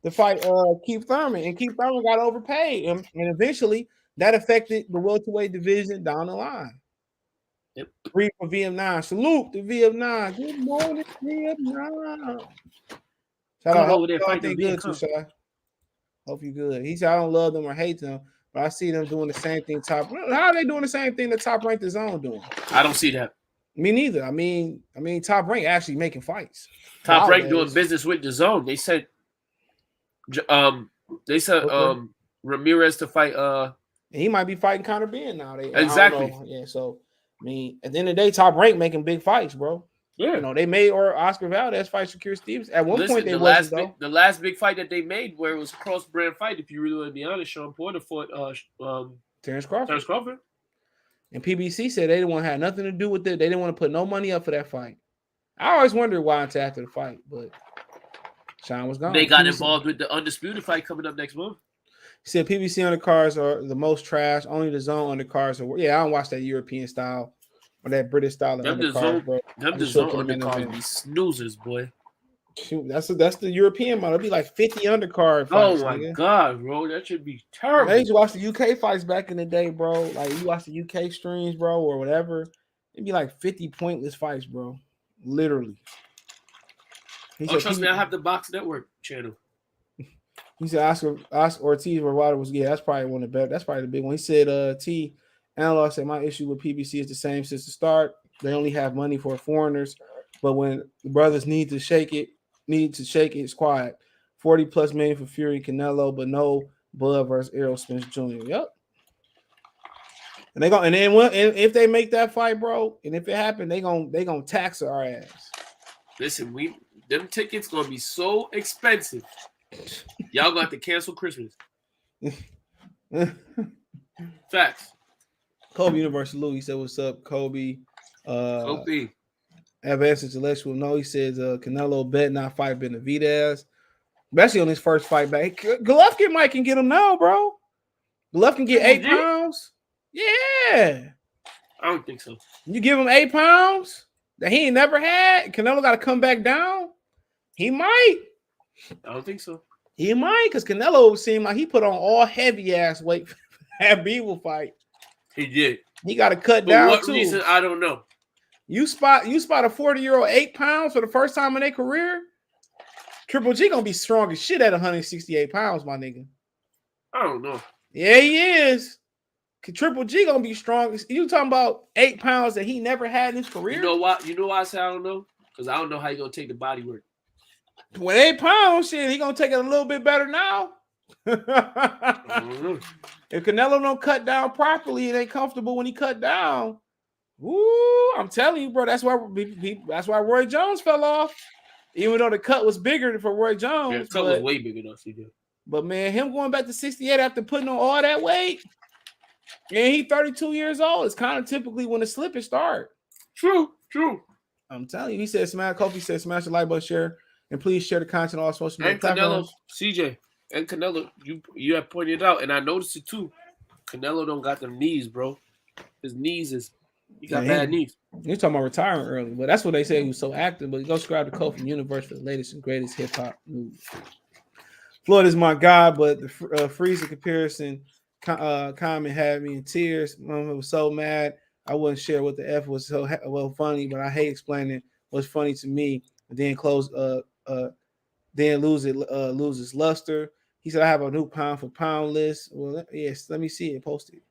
[SPEAKER 8] To fight Keith Thurman. And Keith Thurman got overpaid. And eventually that affected the welterweight division down the line.
[SPEAKER 9] Yep.
[SPEAKER 8] 3 for VM9. Salute to VM9. Good morning, VM9. Shout out. Hope you good too, Shy. Hope you good. He said I don't love them or hate them, But I see them doing the same thing. How are they doing the same thing that Top Rank is on doing?
[SPEAKER 9] I don't see that.
[SPEAKER 8] Me neither. I mean, Top Rank actually making fights.
[SPEAKER 9] Top Rank doing business with the zone. They said, Ramirez to fight.
[SPEAKER 8] He might be fighting Conor Ben now.
[SPEAKER 9] Exactly.
[SPEAKER 8] Yeah. So I mean, at the end of the day, Top Rank making big fights, bro.
[SPEAKER 9] Yeah.
[SPEAKER 8] You know, they made Oscar Valdez fight Shakur Stevens. At one point, they wasn't,
[SPEAKER 9] the last big fight that they made, where it was a cross-brand fight, if you really want to be honest, Sean Porter fought
[SPEAKER 8] Terrence Crawford.
[SPEAKER 9] Terrence Crawford.
[SPEAKER 8] And PBC said they didn't want to have nothing to do with it. They didn't want to put no money up for that fight. I always wondered why until after the fight, but Sean was gone.
[SPEAKER 9] They got involved with the undisputed fight coming up next month.
[SPEAKER 8] He said PBC undercards are the most trash. Only the zone undercards are. Yeah, I don't watch that European style or that British style of undercards, bro.
[SPEAKER 9] Them the zone undercards be snoozers, boy.
[SPEAKER 8] Shoot, that's the European model. It'd be like 50 undercard
[SPEAKER 9] Oh
[SPEAKER 8] fights.
[SPEAKER 9] my god, bro, that should be terrible.
[SPEAKER 8] I used to watch the UK fights back in the day, bro. Like you watch the UK streams, bro, or whatever. It'd be like 50 pointless fights, bro. Literally.
[SPEAKER 9] Trust me, I have the Box Network channel.
[SPEAKER 8] He said Oscar Ortiz Bravado was that's probably one of the better. That's probably the big one. He said T Analog said my issue with PBC is the same since the start. They only have money for foreigners, but when the brothers need to shake it, it's quiet. 40 plus million for Fury Canelo, but no Bud versus Errol Spence Jr. Yep. And if they make that fight, bro, and if it happens, they gonna tax our ass.
[SPEAKER 9] Listen, them tickets gonna be so expensive. Y'all gonna have to cancel Christmas. Facts.
[SPEAKER 8] Kobe Universal Lou, he said, "What's up, Kobe?"
[SPEAKER 9] Kobe.
[SPEAKER 8] Advanced intellectual. No, he says Canelo bet not fight Benavidez, especially on his first fight back. Golovkin might can get him now, bro. Golovkin get 8 pounds. Yeah,
[SPEAKER 9] I don't think so.
[SPEAKER 8] You give him 8 pounds that he ain't never had. Canelo got to come back down. He might.
[SPEAKER 9] I don't think so.
[SPEAKER 8] He might, because Canelo seemed like he put on all heavy ass weight for that Bivol fight.
[SPEAKER 9] He did.
[SPEAKER 8] He got to cut
[SPEAKER 9] For
[SPEAKER 8] down
[SPEAKER 9] what
[SPEAKER 8] too.
[SPEAKER 9] reason? I don't know.
[SPEAKER 8] You spot a 40-year-old 8 pounds for the first time in their career. Triple G gonna be strong as shit at 168 pounds, my nigga.
[SPEAKER 9] I don't know.
[SPEAKER 8] Yeah, he is. Triple G gonna be strong. You talking about 8 pounds that he never had in his career?
[SPEAKER 9] You know why? You know why I say I don't know? Because I don't know how you gonna take the body work.
[SPEAKER 8] With 8 pounds, shit, he gonna take it a little bit better now. If Canelo don't cut down properly, it ain't comfortable when he cut down. Woo, I'm telling you, bro. That's why Roy Jones fell off. Even though the cut was bigger for Roy Jones.
[SPEAKER 9] Yeah, the cut was way bigger though, CJ.
[SPEAKER 8] But man, him going back to 68 after putting on all that weight, and he 32 years old. It's kind of typically when the slippage start.
[SPEAKER 9] True.
[SPEAKER 8] I'm telling you. He said, Kofi said, smash the like button, share, and please share the content on all social media
[SPEAKER 9] Canelo,
[SPEAKER 8] platforms.
[SPEAKER 9] CJ, and Canelo, you have pointed out, and I noticed it too. Canelo don't got them knees, bro. His knees he got bad knees.
[SPEAKER 8] You're talking about retiring early, but that's what they say he was so active. But go subscribe to Kofi Universe for the latest and greatest hip hop news. Floyd is my guy, but the Freezer comparison comment had me in tears. I was so mad. I wouldn't share what the F was so funny, but I hate explaining what's funny to me. And then loses luster. He said I have a new pound for pound list. Well, yes, let me see it. Post it.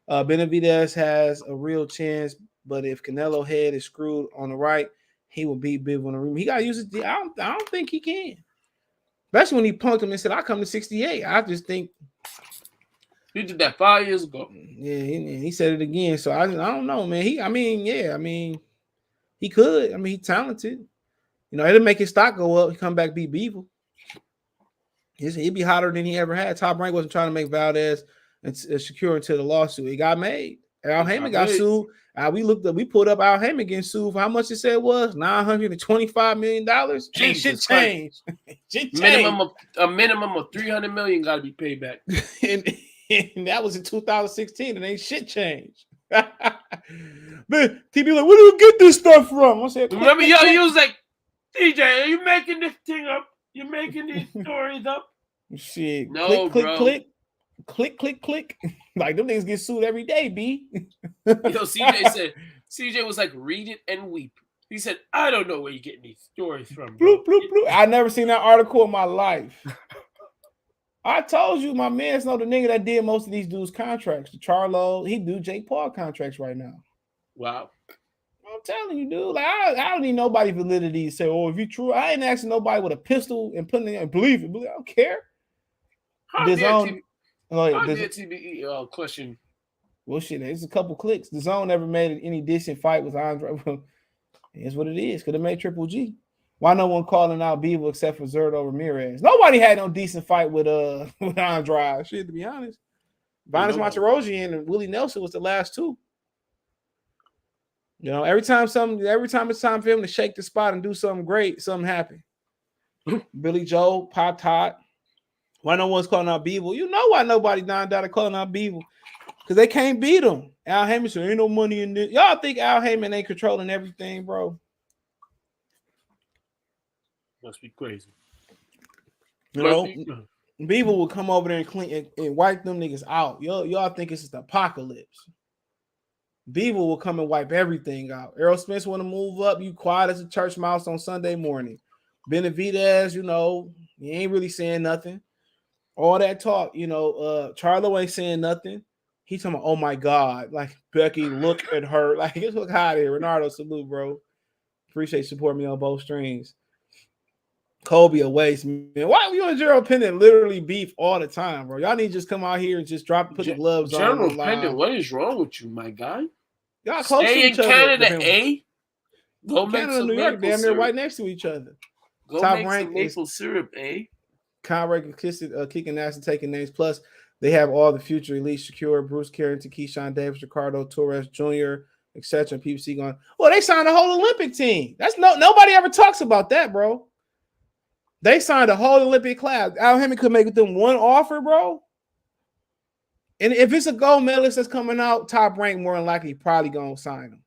[SPEAKER 8] Benavidez has a real chance, but if Canelo head is screwed on the right, he will beat Bivol in the room. He got to use it. I don't think he can. Especially when he punked him and said, I come to 68. I just think
[SPEAKER 9] he did that 5 years ago.
[SPEAKER 8] Yeah, he said it again. So I don't know, man. He could. I mean, he's talented. You know, it'll make his stock go up. He come back beat Bivol. He'd be hotter than he ever had. Top Rank wasn't trying to make Valdez and secure into the lawsuit. It got made. Al Heyman got sued. We pulled up Al Heyman getting sued for how much it said it was $925 million. Shit changed.
[SPEAKER 9] A minimum of $300 million got to be paid back.
[SPEAKER 8] and that was in 2016, and ain't shit changed. Man, TB like, where do you get this stuff from? I said,
[SPEAKER 9] remember, you was like, DJ, are you making this thing up? You making these stories up?
[SPEAKER 8] Shit.
[SPEAKER 9] No,
[SPEAKER 8] click. Like them niggas get sued every day, B.
[SPEAKER 9] Yo, CJ was like, read it and weep. He said, I don't know where you're getting these stories from.
[SPEAKER 8] Bloop. I never seen that article in my life. I told you, my man's know the nigga that did most of these dudes' contracts. The Charlo, he do Jake Paul contracts right now.
[SPEAKER 9] Wow.
[SPEAKER 8] I'm telling you, dude. Like I don't need nobody validity to say, "Oh, if you true," I ain't asking nobody with a pistol and putting it in. Believe it. I don't care.
[SPEAKER 9] How
[SPEAKER 8] The
[SPEAKER 9] dare
[SPEAKER 8] zone.
[SPEAKER 9] TBE question?
[SPEAKER 8] Well, shit, it's a couple clicks. The zone never made any decent fight with Andre. It's what it is. Could have made Triple G. Why no one calling out Bivol except for Zerto Ramirez? Nobody had no decent fight with with Andrade. Shit, to be honest. Vinas Monterosian and Willie Nelson was the last two. You know, every time it's time for him to shake the spot and do something great, something happen. Billy Joe, Pop Tot. Why no one's calling out Bivol? You know why nobody down calling out Bivol? Because they can't beat him. Al Heyman said, ain't no money in this. Y'all think Al Heyman ain't controlling everything, bro?
[SPEAKER 9] Must be crazy.
[SPEAKER 8] You know, Bivol will come over there and clean and wipe them niggas out. Y'all think it's just apocalypse. Bivol will come and wipe everything out. Errol Spence want to move up. You quiet as a church mouse on Sunday morning. Benavidez, you know, he ain't really saying nothing. All that talk, you know, Charlo ain't saying nothing. He's talking about, oh my God, like Becky, look at her. Like, get look out of here. Renardo, salute, bro. Appreciate you supporting me on both streams. Kobe a waste, man. Why you and Gerald Pendant literally beef all the time, bro? Y'all need to just come out here and just put the gloves on.
[SPEAKER 9] General Pendant, what is wrong with you, my guy?
[SPEAKER 8] Y'all close to each other.
[SPEAKER 9] Canada, A?
[SPEAKER 8] Go Canada and New York, damn near right next to each other.
[SPEAKER 9] Go top make rank some maple syrup, A?
[SPEAKER 8] Conrad kicking ass and taking names. Plus, they have all the future elite secure. Bruce Carrington, Keyshawn Davis, Ricardo Torres Jr., etc. PBC going, well, they signed a whole Olympic team. That's nobody ever talks about that, bro. They signed a whole Olympic class. Al Heyman could make them one offer, bro. And if it's a gold medalist that's coming out, top rank, more than likely, probably gonna sign them.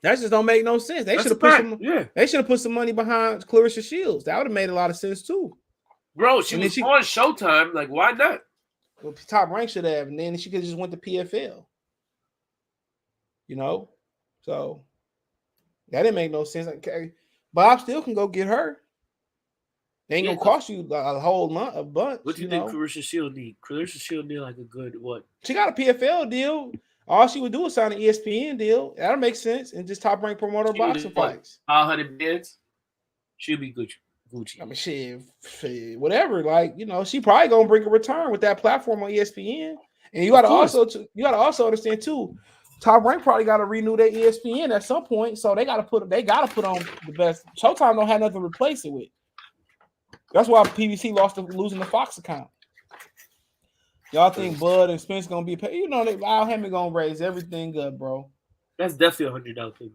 [SPEAKER 8] That just don't make no sense. They should have put some money behind Clarissa Shields. That would have made a lot of sense too.
[SPEAKER 9] Bro, she was on Showtime. Like, why not?
[SPEAKER 8] Well, top rank should have, and then she could have just went to PFL. You know, so that didn't make no sense. Okay. Bob still can go get her. They ain't gonna cost you a whole month, a bunch.
[SPEAKER 9] What do you think Clarissa Shields need? Clarissa Shields need like a good what?
[SPEAKER 8] She got a PFL deal. All she would do is sign an ESPN deal. That'll make sense. And just top rank promoter boxing fights.
[SPEAKER 9] 500 bids. She'll be good. Gucci.
[SPEAKER 8] I mean, shit, whatever. Like, you know, she probably gonna bring a return with that platform on ESPN. And you gotta also understand too. Top rank probably got to renew their ESPN at some point, so they got to put on the best. Showtime don't have nothing to replace it with. That's why PBC losing the Fox account. Y'all think Bud and Spence gonna be paid? You know, Al Heyman gonna raise everything up, bro.
[SPEAKER 9] That's definitely $100 pay.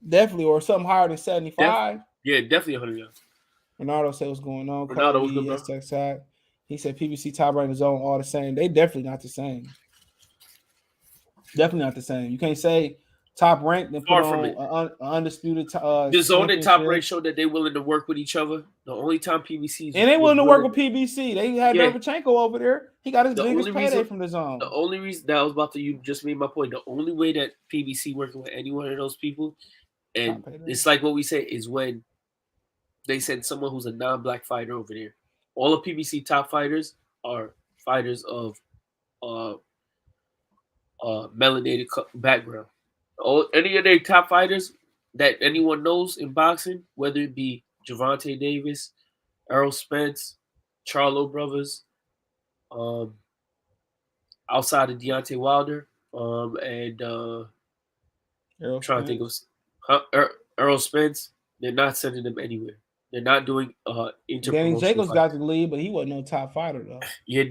[SPEAKER 8] Definitely, or something higher than 75.
[SPEAKER 9] Yeah, definitely $100.
[SPEAKER 8] Renardo said what's going on.
[SPEAKER 9] Renardo was good, bro.
[SPEAKER 8] He said PBC top rank and zone all the same. They definitely not the same. Definitely not the same. You can't say top rank and put on an undisputed.
[SPEAKER 9] The zone and top rank showed that they willing to work with each other. The only time PBC
[SPEAKER 8] and they willing to work with PBC. They had Novachenko over there. He got his biggest payday from the zone.
[SPEAKER 9] The only reason that I was about to, you just made my point. The only way that PBC working with any one of those people, and it's like what we say, is when they send someone who's a non-black fighter over there. All of PBC top fighters are fighters of melanated background. Any of their top fighters that anyone knows in boxing, whether it be Gervonta Davis, Errol Spence, Charlo brothers, outside of Deontay Wilder, and
[SPEAKER 8] Errol
[SPEAKER 9] trying to think of Errol Spence, they're not sending them anywhere. They're not doing
[SPEAKER 8] Danny Jacobs got the lead, but he wasn't no top fighter though.
[SPEAKER 9] Yeah,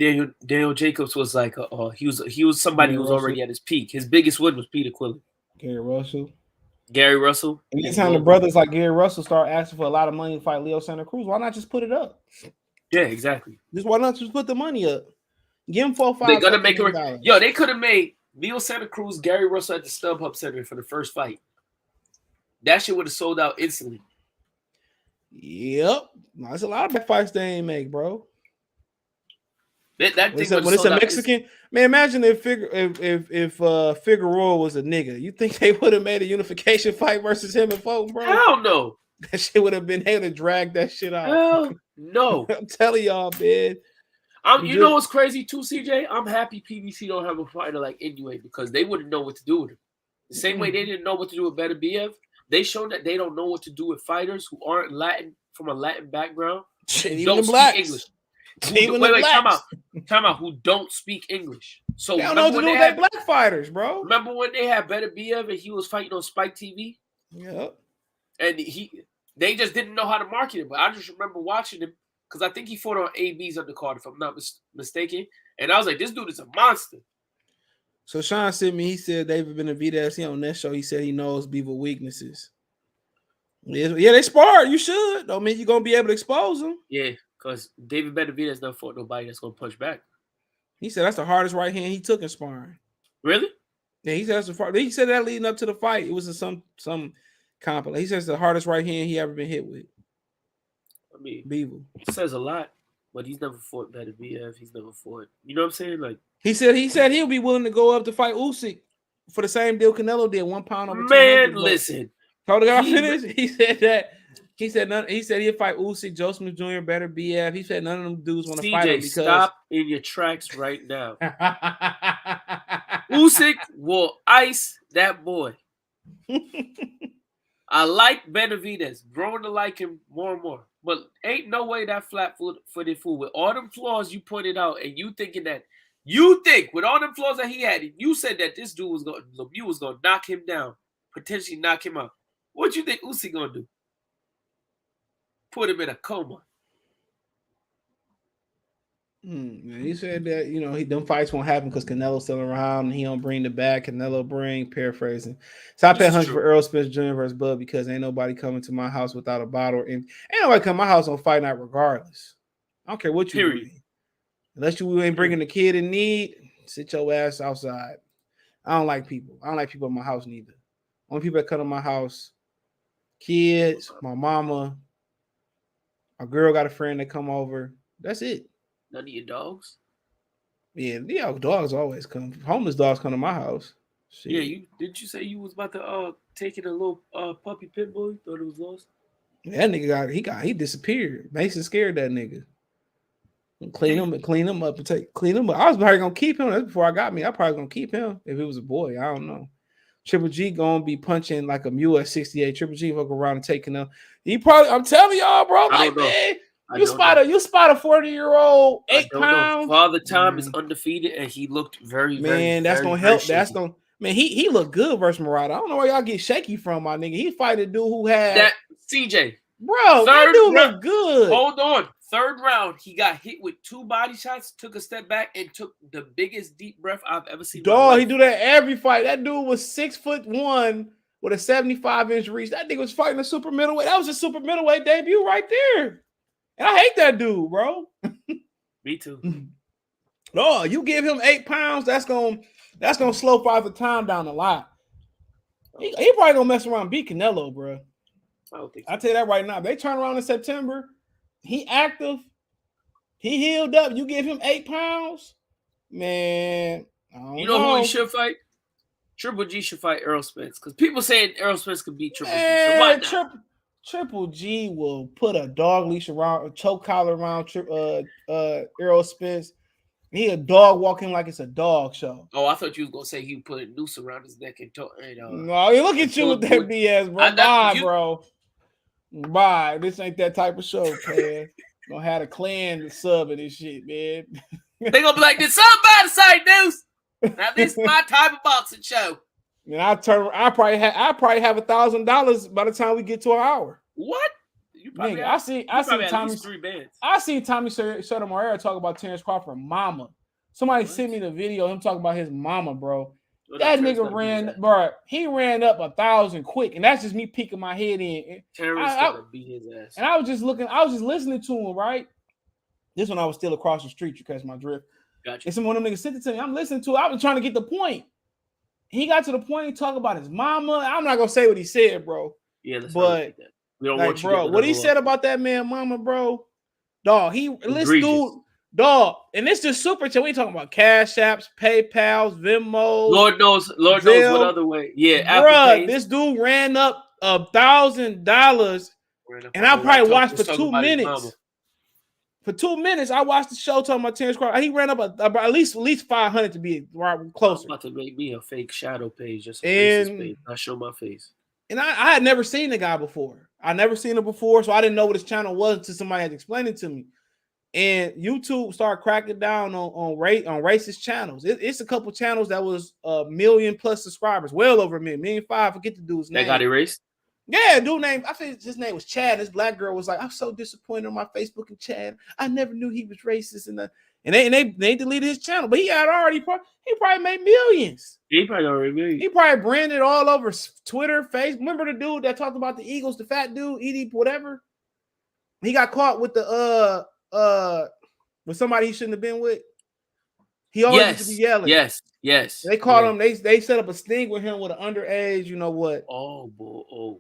[SPEAKER 9] Daniel Jacobs was like he was somebody who was already at his peak. His biggest win was Peter Quillen.
[SPEAKER 8] Gary Russell. Anytime the brothers like Gary Russell start asking for a lot of money to fight Leo Santa Cruz, why not just put it up?
[SPEAKER 9] Yeah, exactly.
[SPEAKER 8] Why not just put the money up? Give him 4-5.
[SPEAKER 9] They're gonna make it. Yo, they could have made Leo Santa Cruz, Gary Russell at the StubHub Center for the first fight. That shit would have sold out instantly.
[SPEAKER 8] Yep, there's a lot of big fights they ain't make, bro.
[SPEAKER 9] When
[SPEAKER 8] it's a Mexican, man, imagine if Figueroa was a nigga. You think they would have made a unification fight versus him and folk, bro?
[SPEAKER 9] Hell no.
[SPEAKER 8] That shit would have been able to drag that shit out.
[SPEAKER 9] No.
[SPEAKER 8] I'm telling y'all, man.
[SPEAKER 9] You know what's crazy too, CJ? I'm happy PBC don't have a fighter like Inoue because they wouldn't know what to do with him. The same way they didn't know what to do with Benavidez, they showed that they don't know what to do with fighters who aren't Latin from a Latin background. Don't speak English. Time out. Who don't speak English? So
[SPEAKER 8] they don't know what to do with their black fighters, bro.
[SPEAKER 9] Remember when they had Benavidez and he was fighting on Spike TV?
[SPEAKER 8] Yep.
[SPEAKER 9] And they just didn't know how to market it. But I just remember watching him because I think he fought on AB's undercard, if I'm not mistaken. And I was like, this dude is a monster.
[SPEAKER 8] So Sean sent me, he said David Benavidez, he on that show, he said he knows Bivol weaknesses. Yeah, they sparred. You should. Don't mean you're going to be able to expose them.
[SPEAKER 9] Yeah, because David Benavidez never fought nobody that's going to punch back.
[SPEAKER 8] He said that's the hardest right hand he took in sparring.
[SPEAKER 9] Really?
[SPEAKER 8] Yeah, he said he said that leading up to the fight. It was in some compilation. He says the hardest right hand he ever been hit with.
[SPEAKER 9] I mean,
[SPEAKER 8] Bivol.
[SPEAKER 9] Says a lot, but he's never fought Benavidez. He's never fought. You know what I'm saying? Like
[SPEAKER 8] he said he'll be willing to go up to fight Usyk for the same deal Canelo did, 1 pound over 200.
[SPEAKER 9] Man, listen.
[SPEAKER 8] Told the guy finish. He said that. He said he'd fight Usyk, Joe Smith Jr., better BF. He said none of them dudes want to fight him because
[SPEAKER 9] stop in your tracks right now. Usyk will ice that boy. I like Benavidez, growing to like him more and more. But ain't no way that flat-footed fool with all them flaws you pointed out, and you think with all them flaws that he had, you said that this dude Lemieux was gonna knock him down, potentially knock him out. What you think Usyk gonna do? Put him in a coma.
[SPEAKER 8] He said that them fights won't happen because Canelo's still around and he don't bring the back. Canelo bring, paraphrasing. So I pay $100 for Errol Spence Jr. versus Bud because ain't nobody coming to my house without a bottle, and ain't nobody come to my house on fight night regardless. I don't care what you do. Unless you ain't bringing the kid in need, sit your ass outside. I don't like people. I don't like people in my house neither. Only people that come to my house, kids, my mama. A girl got a friend that come over. That's it.
[SPEAKER 9] None of your dogs?
[SPEAKER 8] Yeah, dogs always come. Homeless dogs come to my house. Shit.
[SPEAKER 9] Yeah, didn't you say you was about to take in a little puppy pit bull? You thought it was lost?
[SPEAKER 8] That nigga he disappeared. Mason scared that nigga. Clean him up and clean him up. I was probably gonna keep him. That's before I got me. I probably gonna keep him if it was a boy. I don't know. Triple G gonna be punching like a mule at 68. Triple G will go around and taking them. I'm telling y'all, bro. Like, man, you spot a 40-year-old 8 pounds.
[SPEAKER 9] Father Time is undefeated, and he looked very,
[SPEAKER 8] that's gonna help. That's gonna he looked good versus Murata. I don't know where y'all get shaky from, my nigga. He fight a dude who had
[SPEAKER 9] that CJ.
[SPEAKER 8] Bro, that dude look good.
[SPEAKER 9] Hold on. 3rd round, he got hit with 2 body shots, took a step back, and took the biggest deep breath I've ever seen.
[SPEAKER 8] Dog, he do that every fight. That dude was 6'1" with a 75-inch reach. That nigga was fighting a super middleweight. That was a super middleweight debut right there. And I hate that dude, bro.
[SPEAKER 9] Me too.
[SPEAKER 8] No, you give him 8 pounds, that's gonna slow Father Time down a lot. He probably gonna mess around and beat Canelo, bro.
[SPEAKER 9] I don't think so.
[SPEAKER 8] I tell you that right now. If they turn around in September, he active, he healed up. You give him 8 pounds, man.
[SPEAKER 9] You know who he should fight? Triple G should fight Errol Spence because people saying Errol Spence could beat Triple G. So why not?
[SPEAKER 8] Triple G will put a dog leash around, a choke collar around Errol Spence. He a dog walking like it's a dog show.
[SPEAKER 9] Oh, I thought you was gonna say he put a noose around his neck and
[SPEAKER 8] no, look at you with that BS, bro. Bye, bro. Bye. This ain't that type of show, man. Gonna have a clan sub of this shit, man.
[SPEAKER 9] They gonna be like, did somebody say noose? Now this is my type of boxing show.
[SPEAKER 8] And I probably have $1,000 by the time we get to an hour.
[SPEAKER 9] What? You probably
[SPEAKER 8] Nigga,
[SPEAKER 9] have,
[SPEAKER 8] I seen Tommy Sotomayor talk about Terrence Crawford mama. Somebody sent me the video of him talking about his mama, bro. That nigga ran up 1,000 quick, and that's just me peeking my head in.
[SPEAKER 9] Terrence gotta beat his ass.
[SPEAKER 8] And I was just listening to him, right? This one I was still across the street. You catch my drift.
[SPEAKER 9] Gotcha.
[SPEAKER 8] And some one of them niggas sent it to me. I'm listening to it. I was trying to get the point. He got to the point. He talked about his mama. I'm not gonna say what he said, bro.
[SPEAKER 9] Yeah,
[SPEAKER 8] but
[SPEAKER 9] we don't
[SPEAKER 8] want bro, what he said about that man, mama, bro. Dog, dog, and this just super chat. We ain't talking about Cash Apps, PayPals, Venmo.
[SPEAKER 9] Lord knows what other way. Yeah,
[SPEAKER 8] bro, this dude ran up $1,000, and I probably watched for 2 minutes. For 2 minutes, I watched the show talking about Terrence Crawford. He ran up about at least 500 to be right closer.
[SPEAKER 9] I'm about to make me a fake shadow page, just a racist page. I show my face.
[SPEAKER 8] And I had never seen the guy before. I never seen him before, so I didn't know what his channel was until somebody had explained it to me. And YouTube started cracking down on racist channels. It's a couple channels that was 1 million plus subscribers, well over 1 million, 1.5. Forget the dude's name.
[SPEAKER 9] That got erased.
[SPEAKER 8] Yeah, dude named, I think his name was Chad. This black girl was like, I'm so disappointed on my Facebook and Chad. I never knew he was racist. And they deleted his channel, but he probably made millions.
[SPEAKER 9] He probably already made.
[SPEAKER 8] He probably branded all over Twitter, Facebook. Remember the dude that talked about the Eagles, the fat dude, Edie, whatever? He got caught with the with somebody he shouldn't have been with. He always used to be yelling.
[SPEAKER 9] Yes.
[SPEAKER 8] They caught him. They set up a sting with him with an underage, you know what?
[SPEAKER 9] Oh, boy. Oh.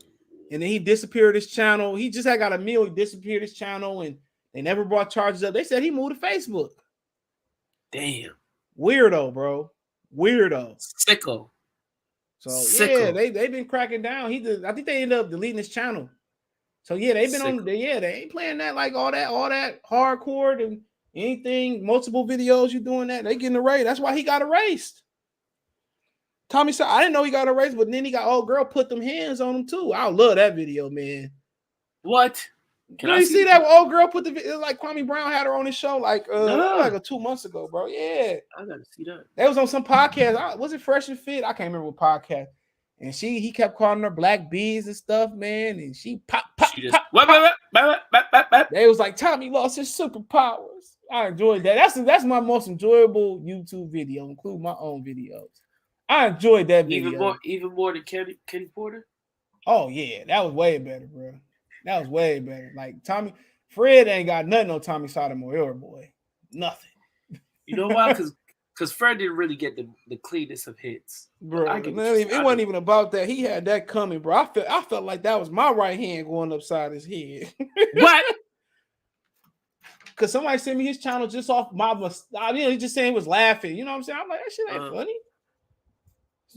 [SPEAKER 8] And then he disappeared his channel. He just had got a meal. He disappeared his channel, and they never brought charges up. They said he moved to Facebook.
[SPEAKER 9] Damn.
[SPEAKER 8] Weirdo, bro. Weirdo.
[SPEAKER 9] Sicko.
[SPEAKER 8] So
[SPEAKER 9] Sicko.
[SPEAKER 8] yeah, they've been cracking down. I think they ended up deleting his channel. So yeah, they've been
[SPEAKER 9] Sicko.
[SPEAKER 8] they ain't playing that like all that hardcore and anything, multiple videos you doing that. They getting erased. That's why he got erased. Tommy said, I didn't know he got erased, but then he got old girl put them hands on him too. I love that video, man.
[SPEAKER 9] What?
[SPEAKER 8] Can you see that old girl put it was like Kwame Brown had her on his show like 2 months ago, bro. Yeah.
[SPEAKER 9] I gotta see that.
[SPEAKER 8] That was on some podcast. Was it Fresh and Fit? I can't remember what podcast. And he kept calling her black bees and stuff, man. And she pop. They was like, Tommy lost his superpowers. I enjoyed that. That's my most enjoyable YouTube video, including my own videos. I enjoyed that video.
[SPEAKER 9] Even more than Kenny Porter?
[SPEAKER 8] Oh, yeah. That was way better, bro. That was way better. Like, Fred ain't got nothing on Tommy Sotomayor, boy. Nothing.
[SPEAKER 9] You know why? Because Fred didn't really get the cleanest of hits.
[SPEAKER 8] Bro, it wasn't even about that. He had that coming, bro. I felt like that was my right hand going upside his head.
[SPEAKER 9] What?
[SPEAKER 8] Because somebody sent me his channel just off my... he just saying he was laughing. You know what I'm saying? I'm like, that shit ain't funny.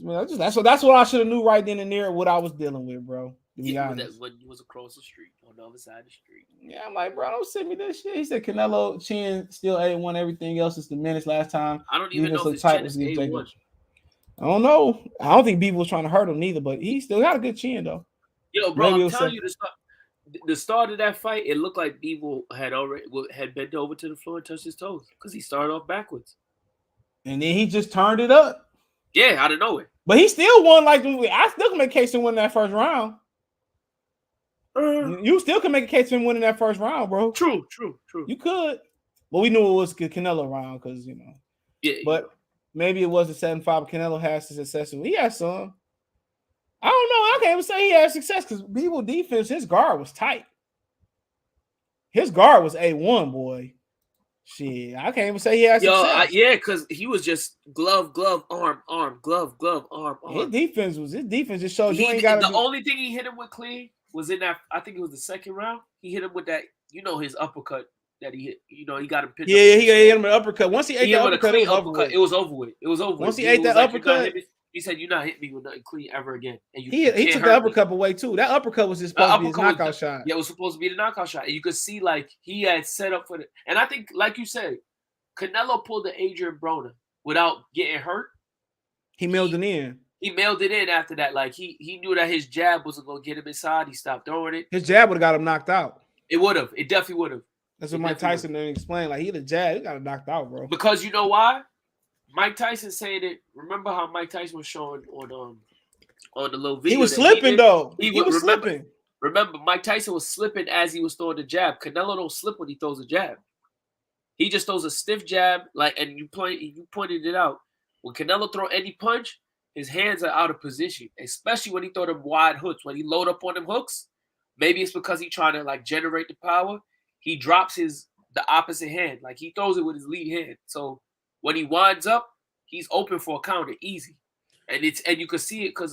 [SPEAKER 8] That's what I should have knew right then and there what I was dealing with, bro. To be honest.
[SPEAKER 9] When you was across the street, on the other side of the street.
[SPEAKER 8] Yeah, I'm like, bro, don't send me this shit. He said Canelo chin still A1, everything else is diminished last time.
[SPEAKER 9] I don't even know if his chin is A1.
[SPEAKER 8] I don't know. I don't think Bivol was trying to hurt him neither, but he still got a good chin, though.
[SPEAKER 9] Yo, bro, I'm telling you, the start of that fight, it looked like Bivol had bent over to the floor and touched his toes because he started off backwards.
[SPEAKER 8] And then he just turned it up.
[SPEAKER 9] Yeah, out of nowhere.
[SPEAKER 8] But he still won. Like, I still can make a case to win that first round. You still can make a case for winning that first round, bro.
[SPEAKER 9] True.
[SPEAKER 8] You could. But we knew it was Canelo round because, you know.
[SPEAKER 9] Yeah.
[SPEAKER 8] But maybe it was the 7-5 Canelo has to success. He had some. I don't know. I can't even say he had success because Bivol defense, his guard was tight. His guard was A1, boy. Shit, I can't even say he had success.
[SPEAKER 9] Yeah, because he was just glove, arm, glove, arm.
[SPEAKER 8] His defense just showed you ain't got
[SPEAKER 9] the only thing he hit him with clean was in that, I think it was the second round. He hit him with that, his uppercut that he hit. He got him pinned.
[SPEAKER 8] Yeah, he hit him with an uppercut. Once he ate the uppercut, it
[SPEAKER 9] was over with. Once
[SPEAKER 8] he ate that uppercut,
[SPEAKER 9] he said, "You're not hitting me with nothing clean ever again." And
[SPEAKER 8] he took the uppercut away too. That uppercut was just supposed to be his knockout shot.
[SPEAKER 9] Yeah, it was supposed to be the knockout shot. And you could see like he had set up for it. And I think, like you said, Canelo pulled the Adrian Broner without getting hurt.
[SPEAKER 8] He mailed it in.
[SPEAKER 9] He mailed it in after that. Like he knew that his jab wasn't going to get him inside. He stopped throwing it.
[SPEAKER 8] His jab would have got him knocked out.
[SPEAKER 9] It would have. It definitely would have.
[SPEAKER 8] That's what Mike Tyson didn't explain. Like, he the jab, he got him knocked out, bro.
[SPEAKER 9] Because you know why? Mike Tyson saying it. Remember how Mike Tyson was showing on the little video?
[SPEAKER 8] He was slipping, though. He was
[SPEAKER 9] slipping. Remember, Mike Tyson was slipping as he was throwing the jab. Canelo don't slip when he throws a jab. He just throws a stiff jab, and you pointed it out. When Canelo throw any punch, his hands are out of position, especially when he throw them wide hooks. When he load up on them hooks, maybe it's because he trying to generate the power. He drops the opposite hand, like he throws it with his lead hand. So when he winds up, he's open for a counter, easy. And you could see it because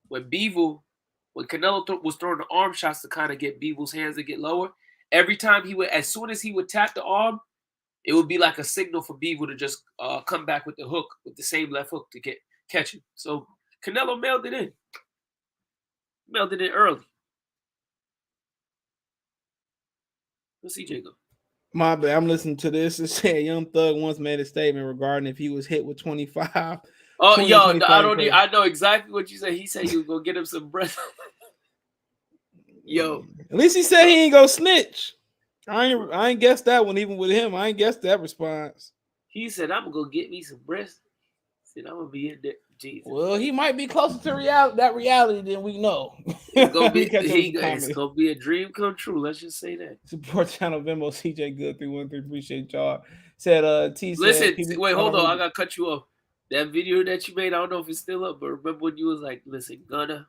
[SPEAKER 9] when Canelo was throwing the arm shots to kind of get Bivol's hands to get lower, every time as soon as he would tap the arm, it would be like a signal for Bivol to just come back with the hook, with the same left hook to catch him. So Canelo mailed it in. Mailed it in early. Let's see, Jacob.
[SPEAKER 8] My bad. I'm listening to this. It said Young Thug once made a statement regarding if he was hit with 25.
[SPEAKER 9] Oh,
[SPEAKER 8] 20
[SPEAKER 9] yo,
[SPEAKER 8] 25
[SPEAKER 9] I don't.
[SPEAKER 8] crazy.
[SPEAKER 9] I know exactly what you said. He said you was gonna get him some breath. Yo,
[SPEAKER 8] at least he said he ain't go snitch. I ain't guessed that one even with him. I ain't guessed that response.
[SPEAKER 9] he said I'm gonna go get me some breast. Said I'm gonna be in there. Jesus.
[SPEAKER 8] Well, he might be closer to reality than we know.
[SPEAKER 9] It's gonna be,
[SPEAKER 8] it's
[SPEAKER 9] gonna be a dream come true. Let's just say that.
[SPEAKER 8] Support channel Venmo CJ Good 313. Appreciate y'all. Said T.
[SPEAKER 9] Listen,
[SPEAKER 8] said,
[SPEAKER 9] wait, hold on. I gotta cut you off. That video that you made, I don't know if it's still up, but remember when you was like, "Listen, Gunna,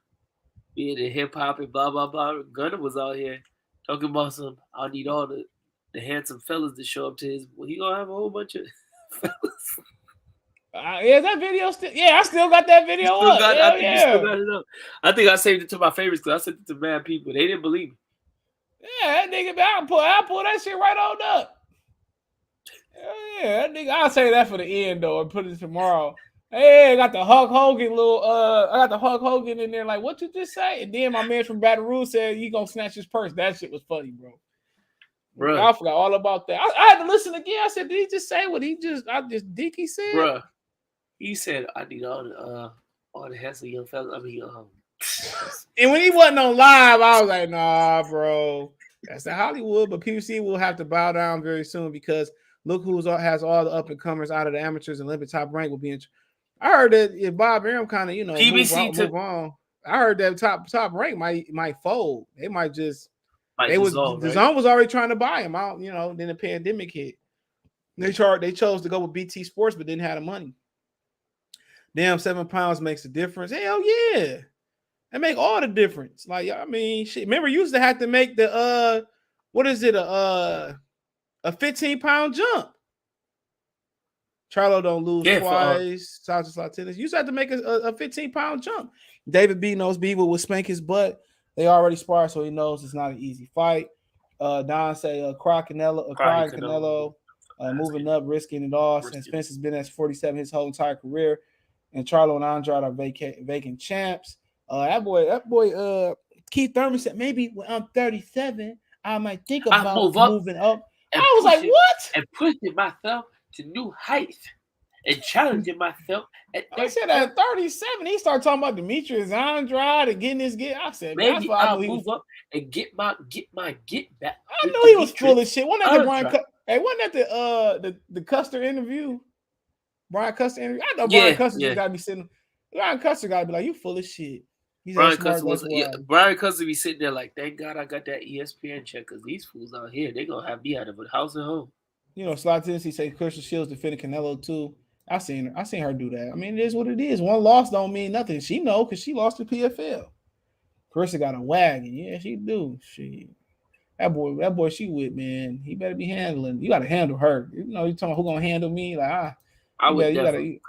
[SPEAKER 9] being in hip hop and blah blah blah." Gunna was out here talking about some. I need all the handsome fellas to show up to his. Well, he gonna have a whole bunch of fellas.
[SPEAKER 8] Yeah, that video still. Yeah, I still got that video up.
[SPEAKER 9] I think you still got it up. I think I saved it to my favorites because I sent it to mad people. They didn't believe me.
[SPEAKER 8] Yeah, that nigga, I'll pull that shit right on up. Hell yeah, that nigga, I'll say that for the end though, and put it tomorrow. Hey, I got the Hulk Hogan I got the Hulk Hogan in there. Like, what you just say? And then my man from Baton Rouge said he gonna snatch his purse. That shit was funny, bro. I forgot all about that. I had to listen again. I said, did he just say what he think he said?
[SPEAKER 9] Bruh. He said, I need all the handsome young fellas. I mean,
[SPEAKER 8] and when he wasn't on live, I was like, nah, bro. That's the Hollywood, but PBC will have to bow down very soon because look who has all the up-and-comers out of the amateurs and Olympic top rank will be in. I heard that if Bob Arum kind of,
[SPEAKER 9] PBC
[SPEAKER 8] move on. I heard that top rank might fold. They might just
[SPEAKER 9] dissolve,
[SPEAKER 8] the zone was already trying to buy him out, then the pandemic hit. They chose to go with BT Sports, but didn't have the money. Damn, 7 pounds makes a difference. Hell yeah. That make all the difference. Like, I mean, shit. Remember, you used to have to make the a 15-pound jump. Charlo don't lose twice. South Tennis. You used to have to make a 15-pound jump. David B knows Bivol will spank his butt. They already sparred, so he knows it's not an easy fight. Don say crying Canelo, moving up, risking it all. Since Spence has been at 47 his whole entire career. And Charlo and Andrade are vacant champs. That boy, Keith Thurman said maybe when I'm 37, I might think about moving up. I was like, what?
[SPEAKER 9] And pushing myself to new heights and challenging myself at 37.
[SPEAKER 8] I said at 37, he started talking about Demetrius Andrade and getting his get. I said,
[SPEAKER 9] maybe I'll move up and get my get back.
[SPEAKER 8] I knew he was full of shit. Wasn't that the Custer interview? Brian Custer interview. I know Brian Custer just gotta be sitting. Brian Custer gotta be like, you full of shit.
[SPEAKER 9] Brian Custer be sitting there like, thank God I got that ESPN check because these fools out here, they gonna have me out of a house and home.
[SPEAKER 8] Slot Tennessee say Christian Shields defended Canelo too. I seen her do that. I mean, it is what it is. One loss don't mean nothing. She know because she lost to PFL. Carissa got a wagon. Yeah, she do. That boy she with, man. He better be handling. You gotta handle her. You talking about who gonna handle me? Like
[SPEAKER 9] I would definitely.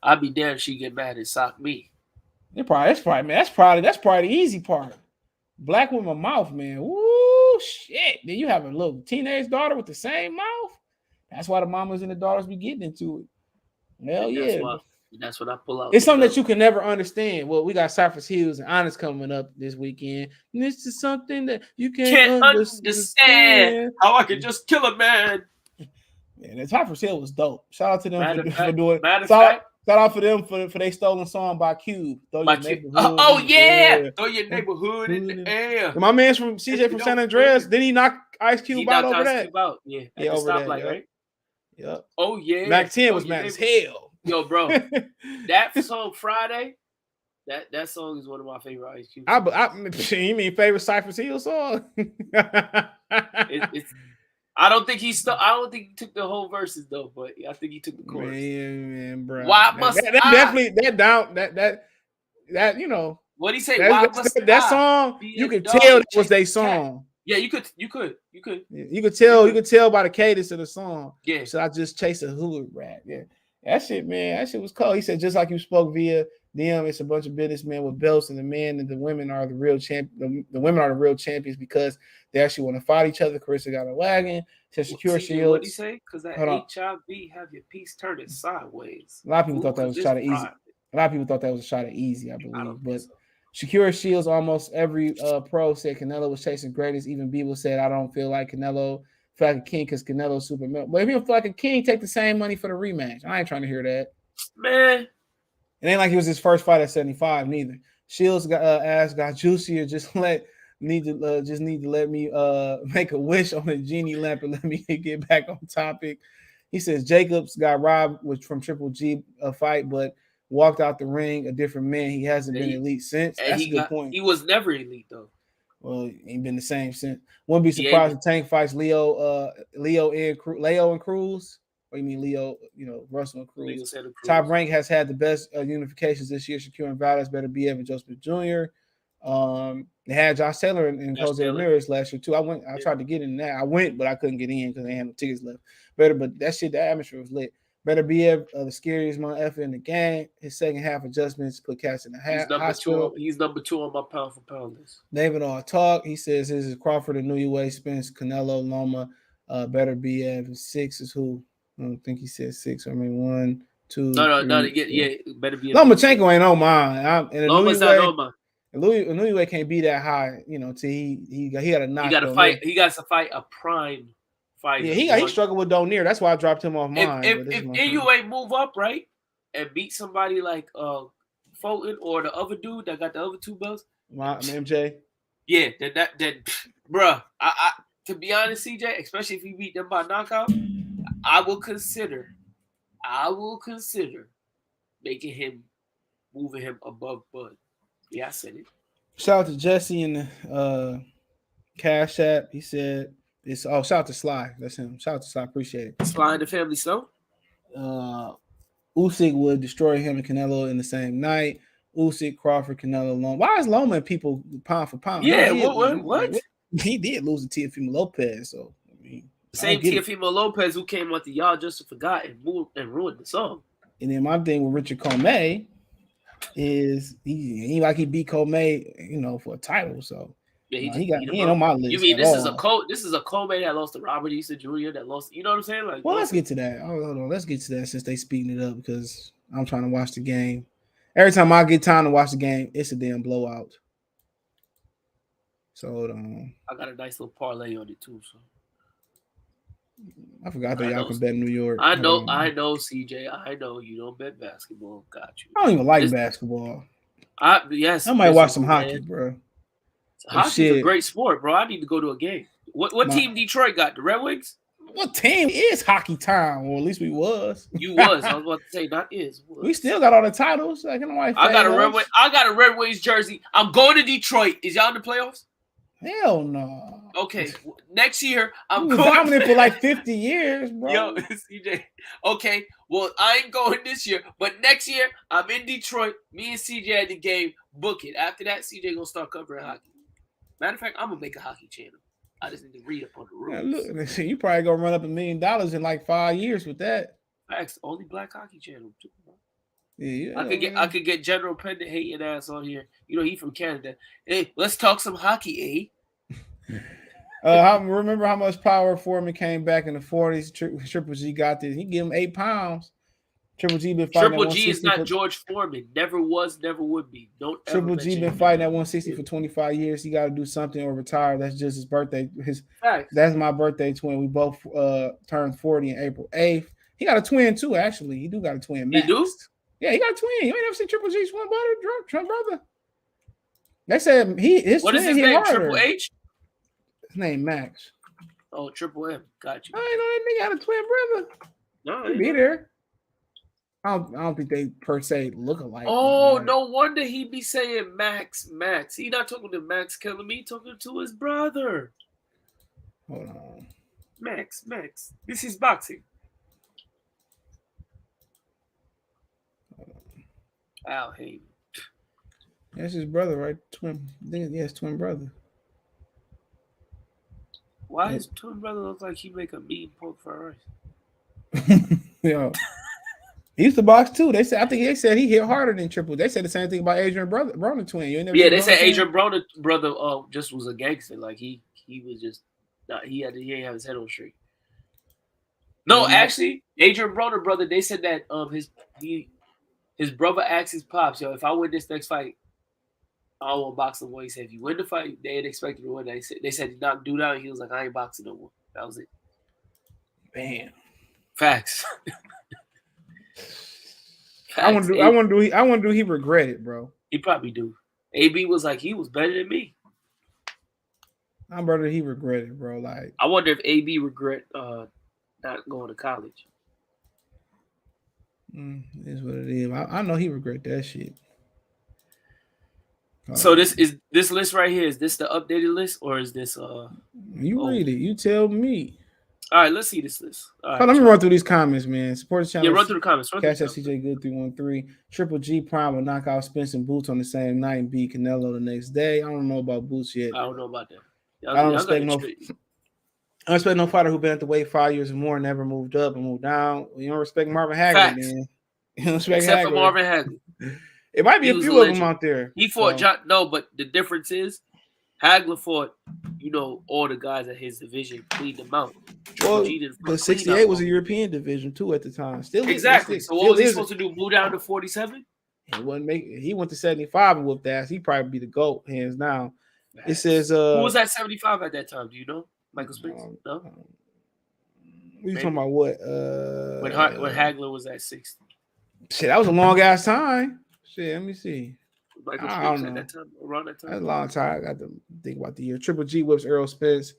[SPEAKER 9] I'll be damned she get mad and sock me.
[SPEAKER 8] That's probably the easy part. Black with my mouth, man. Woo, shit. Then you have a little teenage daughter with the same mouth. That's why the mamas and the daughters be getting into it. Hell yeah.
[SPEAKER 9] That's what I pull out.
[SPEAKER 8] It's something that you can never understand. Well, we got Cypress Hills and Honest coming up this weekend. And this is something that you can't understand.
[SPEAKER 9] How I could just kill a man.
[SPEAKER 8] Man, the Cypress Hill was dope. Shout out to them for doing it. Shout out for them for their stolen song by Cube. Throw your neighborhood.
[SPEAKER 9] Throw your neighborhood in the air.
[SPEAKER 8] And my man's from CJ from San Andreas. Didn't he knock Ice Cube out over that?
[SPEAKER 9] Yeah, over that. Right?
[SPEAKER 8] Yep.
[SPEAKER 9] Oh yeah.
[SPEAKER 8] Mac 10 was mad as hell.
[SPEAKER 9] Yo, bro, that song Friday. That song is one of my favorite Ice Cube.
[SPEAKER 8] You mean favorite Cypress Hill song?
[SPEAKER 9] I don't think he took the whole verses though, but I think he took the chorus.
[SPEAKER 8] Man, bro.
[SPEAKER 9] Why must
[SPEAKER 8] that you know?
[SPEAKER 9] What he say?
[SPEAKER 8] That song you can tell that was their song.
[SPEAKER 9] Yeah, you could.
[SPEAKER 8] You could tell by the cadence of the song.
[SPEAKER 9] Yeah.
[SPEAKER 8] So I just chase a hood rat. Yeah. That shit, man. That shit was cool. He said just like you spoke via them, it's a bunch of businessmen with belts, and the men and the women are the real champions. The women are the real champions because they actually want to fight each other. Carissa got a wagon. Said secure shields.
[SPEAKER 9] What did he say? Because that HIV have your piece turned sideways.
[SPEAKER 8] A lot of people thought that was a shot of easy. A lot of people thought that was a shot of easy, I believe. But Shakira Shields, almost every pro said Canelo was chasing greatness. Even Bivol said, I don't feel like Canelo feel like a king because Canelo's super male. But if you don't feel like a king, take the same money for the rematch. I ain't trying to hear that.
[SPEAKER 9] Man.
[SPEAKER 8] It ain't like he was his first fight at 75 neither. Shields got ass got juicier. Just need to let me make a wish on a genie lamp and let me get back on topic. He says Jacobs got robbed from Triple G a fight, but walked out the ring a different man. He hasn't been elite since. That's a good point.
[SPEAKER 9] He was never elite though.
[SPEAKER 8] Well, he ain't been the same since. Wouldn't be surprised if Tank fights Leo and Cruz. Or you mean Leo? Russell and Cruz. Top Rank has had the best unifications this year. Shakur and Valdes, Benavidez, and Joseph Jr. They had Josh Taylor and Jose Ramirez last year too. I tried to get in there. I went, but I couldn't get in because they had no tickets left. But that shit, the atmosphere was lit. Benavidez, the scariest motherfucker in the game. His second half adjustments put cats in the hospital.
[SPEAKER 9] He's number 2 on my pound for pound list.
[SPEAKER 8] David all talk. He says this is Crawford and Newey, Spence, Canelo, Loma, Benavidez. 6 is who? I don't think he said 6. I mean 1, 2.
[SPEAKER 9] No. Benavidez.
[SPEAKER 8] Lomachenko ain't on mine.
[SPEAKER 9] Loma's not on mine.
[SPEAKER 8] Newey can't be that high, till he got a knock.
[SPEAKER 9] He got to fight. He got to fight a prime fighter.
[SPEAKER 8] Yeah, he struggled with Donier. That's why I dropped him off mine.
[SPEAKER 9] If NUA move up right and beat somebody like Fulton or the other dude that got the other 2 belts,
[SPEAKER 8] MJ.
[SPEAKER 9] Yeah, that bruh. I to be honest, CJ, especially if he beat them by knockout, I will consider moving him above Bud. Yeah, I said it.
[SPEAKER 8] Shout out to Jesse in the Cash App. He said it's shout out to Sly. That's him. Shout out to Sly. Appreciate it.
[SPEAKER 9] Sly and the family stone.
[SPEAKER 8] Usyk would destroy him and Canelo in the same night. Usyk, Crawford, Canelo, Loma. Why is Loma and people pound for pound?
[SPEAKER 9] Yeah, what?
[SPEAKER 8] He did lose to Teofimo Lopez, so I mean,
[SPEAKER 9] same Teofimo Lopez who came on the Y'all Just Forgot and ruined the song.
[SPEAKER 8] And then my thing with Richard Comey is he beat Comey, for a title. So
[SPEAKER 9] yeah,
[SPEAKER 8] he ain't on my list.
[SPEAKER 9] You mean this is a Comey that lost to Robert Easter Jr. that lost? You know what I'm saying? Like,
[SPEAKER 8] well, let's get to that. Hold on, let's get to that since they speeding it up because I'm trying to watch the game. Every time I get time to watch the game, it's a damn blowout. So hold on.
[SPEAKER 9] I got a nice little parlay on it too. So
[SPEAKER 8] I forgot that y'all can bet New York.
[SPEAKER 9] I know, CJ. I know you don't bet basketball. Got you.
[SPEAKER 8] I don't even like basketball.
[SPEAKER 9] I
[SPEAKER 8] might watch some hockey, bro.
[SPEAKER 9] Hockey's a great sport, bro. I need to go to a game. What team Detroit got? The Red Wings?
[SPEAKER 8] What team is hockey time? Or at least we was.
[SPEAKER 9] You was. I was about to say not is. Was.
[SPEAKER 8] We still got all the titles. I got
[SPEAKER 9] a Red Wings jersey. I'm going to Detroit. Is y'all in the playoffs?
[SPEAKER 8] Hell no.
[SPEAKER 9] Okay, next year I'm
[SPEAKER 8] going dominant for like 50 years, bro.
[SPEAKER 9] Yo, CJ. Okay, well I ain't going this year, but next year I'm in Detroit. Me and CJ at the game. Book it. After that, CJ gonna start covering hockey. Matter of fact, I'm gonna make a hockey channel. I just need to read up on the rules.
[SPEAKER 8] Yeah, look, you probably gonna run up $1 million in like 5 years with that.
[SPEAKER 9] Facts. Only black hockey channel too, bro.
[SPEAKER 8] Yeah,
[SPEAKER 9] I could get General Pendant hating ass on here. He from Canada. Hey, let's talk some hockey,
[SPEAKER 8] remember how much power Foreman came back in the 40s? Triple G got this. He gave him 8 pounds. Triple G been fighting.
[SPEAKER 9] Triple G is not George Foreman. Never was, never would be. Don't.
[SPEAKER 8] Triple G been fighting at 160 for 25 years. He got to do something or retire. That's just his birthday. That's my birthday twin. We both turned 40 in April 8th. He got a twin too. Actually, he do got a twin. Max.
[SPEAKER 9] He do?
[SPEAKER 8] Yeah, he got a twin. You ain't never seen Triple G's twin brother? They said his
[SPEAKER 9] what
[SPEAKER 8] twin
[SPEAKER 9] is his name?
[SPEAKER 8] Harder.
[SPEAKER 9] Triple H?
[SPEAKER 8] His name Max.
[SPEAKER 9] Oh, Triple M. Got you.
[SPEAKER 8] I ain't know that nigga had a twin brother.
[SPEAKER 9] No,
[SPEAKER 8] he be there. I don't think they per se look alike.
[SPEAKER 9] Oh, no wonder he be saying Max. He not talking to Max Kellerman. He talking to his brother.
[SPEAKER 8] Hold on.
[SPEAKER 9] Max. This is boxing. Al Hayden.
[SPEAKER 8] That's his brother, right? Twin. I think it's twin brother.
[SPEAKER 9] Why his twin brother look like he make a mean pork fried rice?
[SPEAKER 8] Yo. He used to box too. I think they said he hit harder than Triple. They said the same thing about Adrian Broner twin.
[SPEAKER 9] They said Adrian Broner brother just was a gangster. Like he was just he didn't have his head on straight. No, actually, Adrian Broner brother, they said that his brother asked his pops, yo, if I win this next fight, I don't want boxing more. He said if you win the fight, they didn't expect you to win. They said he knocked dude out. He was like, I ain't boxing no more. That was it.
[SPEAKER 8] Bam.
[SPEAKER 9] Facts.
[SPEAKER 8] I wonder do he regret it, bro.
[SPEAKER 9] He probably do. AB was like, he was better than me.
[SPEAKER 8] I'm brother, he regretted, bro. Like,
[SPEAKER 9] I wonder if AB regret not going to college.
[SPEAKER 8] Is what it is. I know he regret that shit.
[SPEAKER 9] So this list right here. Is this the updated list or is this
[SPEAKER 8] You read it. You tell me.
[SPEAKER 9] All right, let's see this list. All right,
[SPEAKER 8] let me run through these comments, man. Support the channel.
[SPEAKER 9] Yeah, run through the comments.
[SPEAKER 8] Catch that CJ Good 313. Triple G Prime will knock out Spence and Boots on the same night and beat Canelo the next day. I don't know about Boots yet.
[SPEAKER 9] I don't know about that.
[SPEAKER 8] I don't respect no fighter who been at the weight 5 years or more and never moved up and moved down. You don't respect Marvin Hagler, man. You don't respect
[SPEAKER 9] Except
[SPEAKER 8] Hagler.
[SPEAKER 9] for Marvin Hagler.
[SPEAKER 8] It might be a few of them out there.
[SPEAKER 9] He fought John. No, but the difference is Hagler fought, all the guys at his division, cleaned them out.
[SPEAKER 8] Well, the 68 was a European division too at the time.
[SPEAKER 9] Exactly. So what was he supposed to do? Move down to 47?
[SPEAKER 8] He went to 75 and whooped ass. He'd probably be the GOAT, hands down. It says
[SPEAKER 9] who was at 75 at that time? Do you know? Michael Spence? No.
[SPEAKER 8] You talking about what?
[SPEAKER 9] When Hagler was at 60.
[SPEAKER 8] Shit, that was a long ass time. Shit, let me see.
[SPEAKER 9] Michael Spence at that time, around that time.
[SPEAKER 8] That's a long time. I got to think about the year. Triple G whips Errol Spence.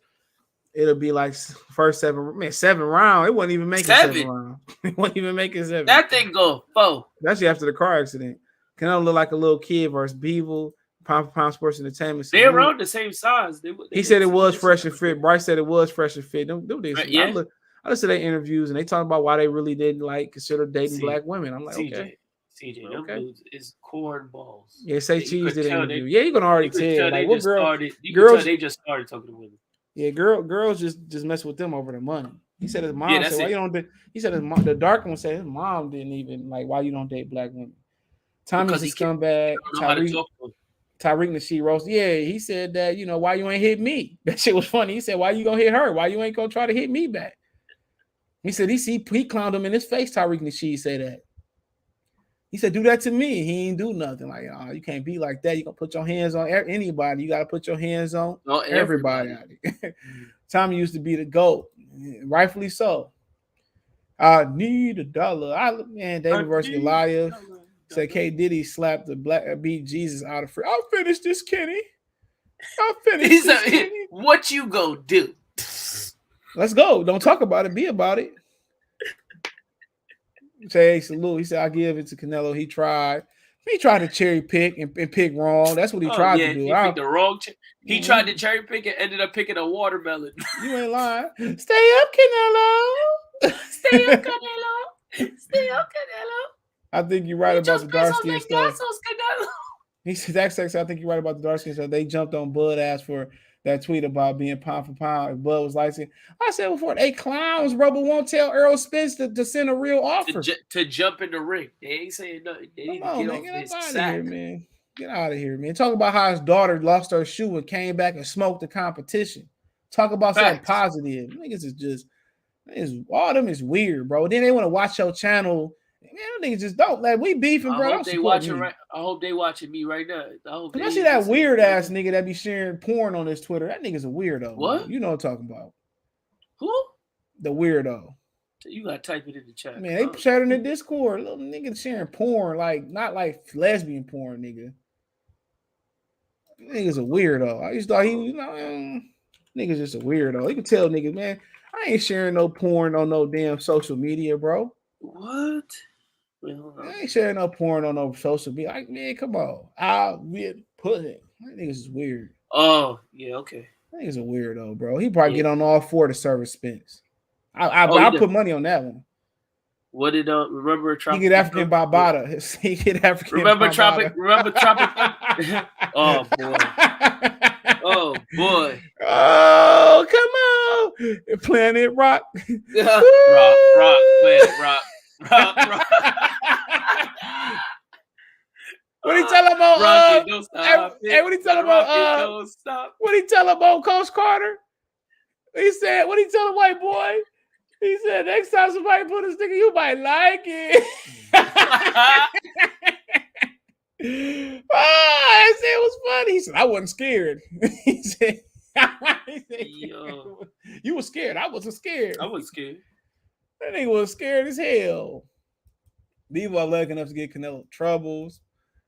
[SPEAKER 8] It'll be like first 7 rounds. It wasn't even making 7 rounds. It wasn't even making 7.
[SPEAKER 9] That thing go 4.
[SPEAKER 8] Actually, after the car accident. Canelo looked like a little kid versus Bivol, Pound for Pound Sports Entertainment.
[SPEAKER 9] They're around the same size.
[SPEAKER 8] He said it was fresh and fit. Bryce said it was fresh and fit.
[SPEAKER 9] Yeah.
[SPEAKER 8] I listened to their interviews and they talk about why they really didn't consider dating black women. I'm like, okay.
[SPEAKER 9] CJ, them dudes is cornballs.
[SPEAKER 8] Yeah, say Cheese did an interview. Yeah, you can already tell. Like, what girl?
[SPEAKER 9] Girls, they just started talking to women.
[SPEAKER 8] Yeah, girls just mess with them over the money. He said his mom said, why you don't? He said the dark one said his mom didn't even why you don't date black women. Tommy's a scumbag. Tyreek Nasheed roast. Yeah, he said that, why you ain't hit me? That shit was funny. He said, why you gonna hit her? Why you ain't gonna try to hit me back? He said he clowned him in his face. Tyreek Nasheed said that. He said, do that to me. He ain't do nothing. Like, oh, you can't be like that. You gonna put your hands on anybody. You gotta put your hands on everybody out here. Tommy used to be the GOAT, rightfully so. I need $1. David versus Goliath. Said K. Diddy slapped beat Jesus out of free. I'll finish this, Kenny. I'll finish this, Kenny.
[SPEAKER 9] What you go do?
[SPEAKER 8] Let's go. Don't talk about it. Be about it. Say, hey, salute. He said, I give it to Canelo. He tried to cherry pick and pick wrong. That's what he tried to do.
[SPEAKER 9] He picked the wrong. He tried to cherry pick and ended up picking a watermelon.
[SPEAKER 8] You ain't lying. Stay up, Canelo.
[SPEAKER 9] Stay up, Canelo. Stay up, Canelo.
[SPEAKER 8] I think you're right about the dark skin stuff. He said, I think you're right about the dark skin stuff. They jumped on Bud ass for that tweet about being pound for pound. If Bud was like, I said before, they clowns, bro, but won't tell Errol Spence to send a real offer.
[SPEAKER 9] To jump in the ring. They ain't saying nothing. They need to get off his sack.
[SPEAKER 8] Here, man. Get out of here, man. Talk about how his daughter lost her shoe and came back and smoked the competition. Talk about something positive. Niggas is just, all of them is weird, bro. Then they want to watch your channel. Man, niggas just don't. We beefing, bro.
[SPEAKER 9] I hope they watching I hope they watching me right now.
[SPEAKER 8] I see that weird ass nigga that be sharing porn on his Twitter. That nigga's a weirdo.
[SPEAKER 9] What?
[SPEAKER 8] Man. You know what I'm talking about.
[SPEAKER 9] Who?
[SPEAKER 8] The weirdo.
[SPEAKER 9] You gotta type it in the chat.
[SPEAKER 8] Man, they chatting in the Discord. Little nigga sharing porn, not like lesbian porn, nigga. Nigga's a weirdo. I used to thought he was, nigga's just a weirdo. You can tell niggas, man, I ain't sharing no porn on no damn social media, bro.
[SPEAKER 9] What?
[SPEAKER 8] I ain't sharing no porn on no social media. Like, man, come on. I'll be pussy. That nigga's is weird.
[SPEAKER 9] Oh, yeah, okay.
[SPEAKER 8] That nigga's a weirdo, bro. He probably get on all 4 to service Spence. I'll put money on that one.
[SPEAKER 9] What did remember Tropic?
[SPEAKER 8] He get African Barbada. He get African.
[SPEAKER 9] Remember Tropic? Remember Tropic? Oh boy. Oh boy.
[SPEAKER 8] Oh, come on. Planet Rock.
[SPEAKER 9] rock, Planet Rock. Rock.
[SPEAKER 8] What he tell about? Hey, what he tell about? What he tell about Coach Carter? He said, what he tell a white boy? He said, next time somebody put a sticker, you might like it. I said it was funny. He said, I wasn't scared. he said,
[SPEAKER 9] Yo.
[SPEAKER 8] you were scared. I wasn't scared.
[SPEAKER 9] I wasn't scared.
[SPEAKER 8] That nigga was scared as hell. Bivol lucky enough to get Canelo troubles.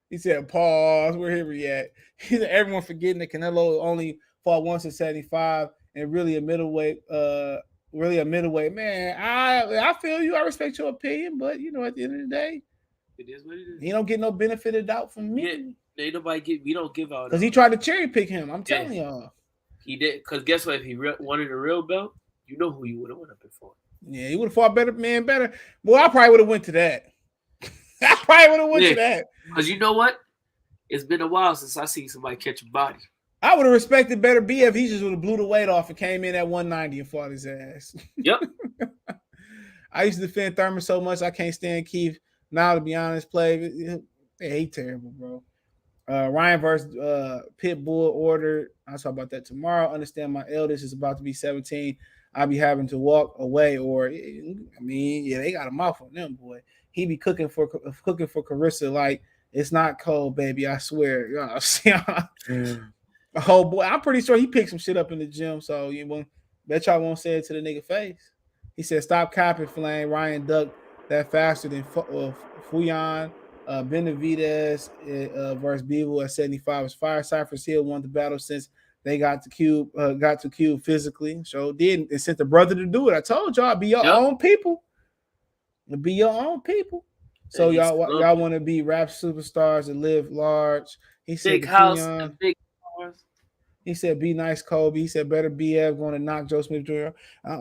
[SPEAKER 8] He said, pause. Where here we at? He said, everyone forgetting that Canelo only fought once at 75 and really a middleweight. Man, I feel you. I respect your opinion, but you know, at the end of the day,
[SPEAKER 9] it is what it is.
[SPEAKER 8] He don't get no benefit of doubt from me.
[SPEAKER 9] Yeah, ain't nobody get. We don't give out
[SPEAKER 8] because he tried to cherry pick him. I'm telling y'all,
[SPEAKER 9] he did. Because guess what? If he wanted a real belt, you know who he would have went up for.
[SPEAKER 8] Yeah, he would have fought better. Boy, I probably would have went to that. I probably would have went to that.
[SPEAKER 9] Because you know what? It's been a while since I seen somebody catch a body.
[SPEAKER 8] I would have respected better BF. He just would have blew the weight off and came in at 190 and fought his ass.
[SPEAKER 9] Yep.
[SPEAKER 8] I used to defend Thurman so much I can't stand Keith. Now, to be honest, he terrible, bro. Ryan versus Pitbull ordered. I'll talk about that tomorrow. Understand my eldest is about to be 17. I'll be having to walk away, they got a mouth on them, boy. He be cooking for Carissa like it's not cold, baby. I swear. Oh boy, I'm pretty sure he picked some shit up in the gym. So bet y'all won't say it to the nigga face. He said, "Stop copying, Flame." Ryan ducked that faster than Fuyan. Benavidez versus Bivol at 75 was fire. Cypress Hill won the battle since they got to Cube physically. So did and sent the brother to do it. I told y'all, be your own people. Be your own people. So y'all want to be rap superstars and live large. He said
[SPEAKER 9] big house and big cars.
[SPEAKER 8] He said, "Be nice, Kobe." He said, "Better BF going to knock Joe Smith Jr."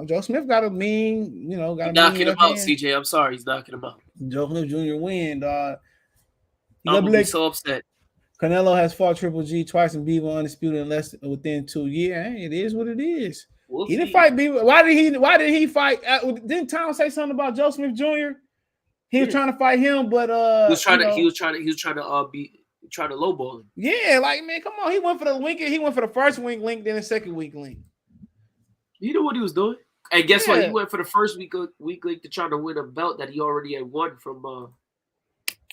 [SPEAKER 8] Joe Smith got a mean,
[SPEAKER 9] knocking him out. CJ, I'm sorry, he's knocking him out.
[SPEAKER 8] Joe Smith Jr. win, dog.
[SPEAKER 9] I'm gonna be so upset.
[SPEAKER 8] Canelo has fought Triple G twice and Bivol undisputed within 2 years. Hey, it is what it is. He didn't fight Bivol. Why did he fight? Didn't Tom say something about Joe Smith Jr.? He was trying to fight him, but
[SPEAKER 9] he was trying to lowball him.
[SPEAKER 8] Yeah, like, man, come on. He went for the link. He went for the first weak link, then the second weak link.
[SPEAKER 9] You know what he was doing? And guess what? He went for the first weak link to try to win a belt that he already had won from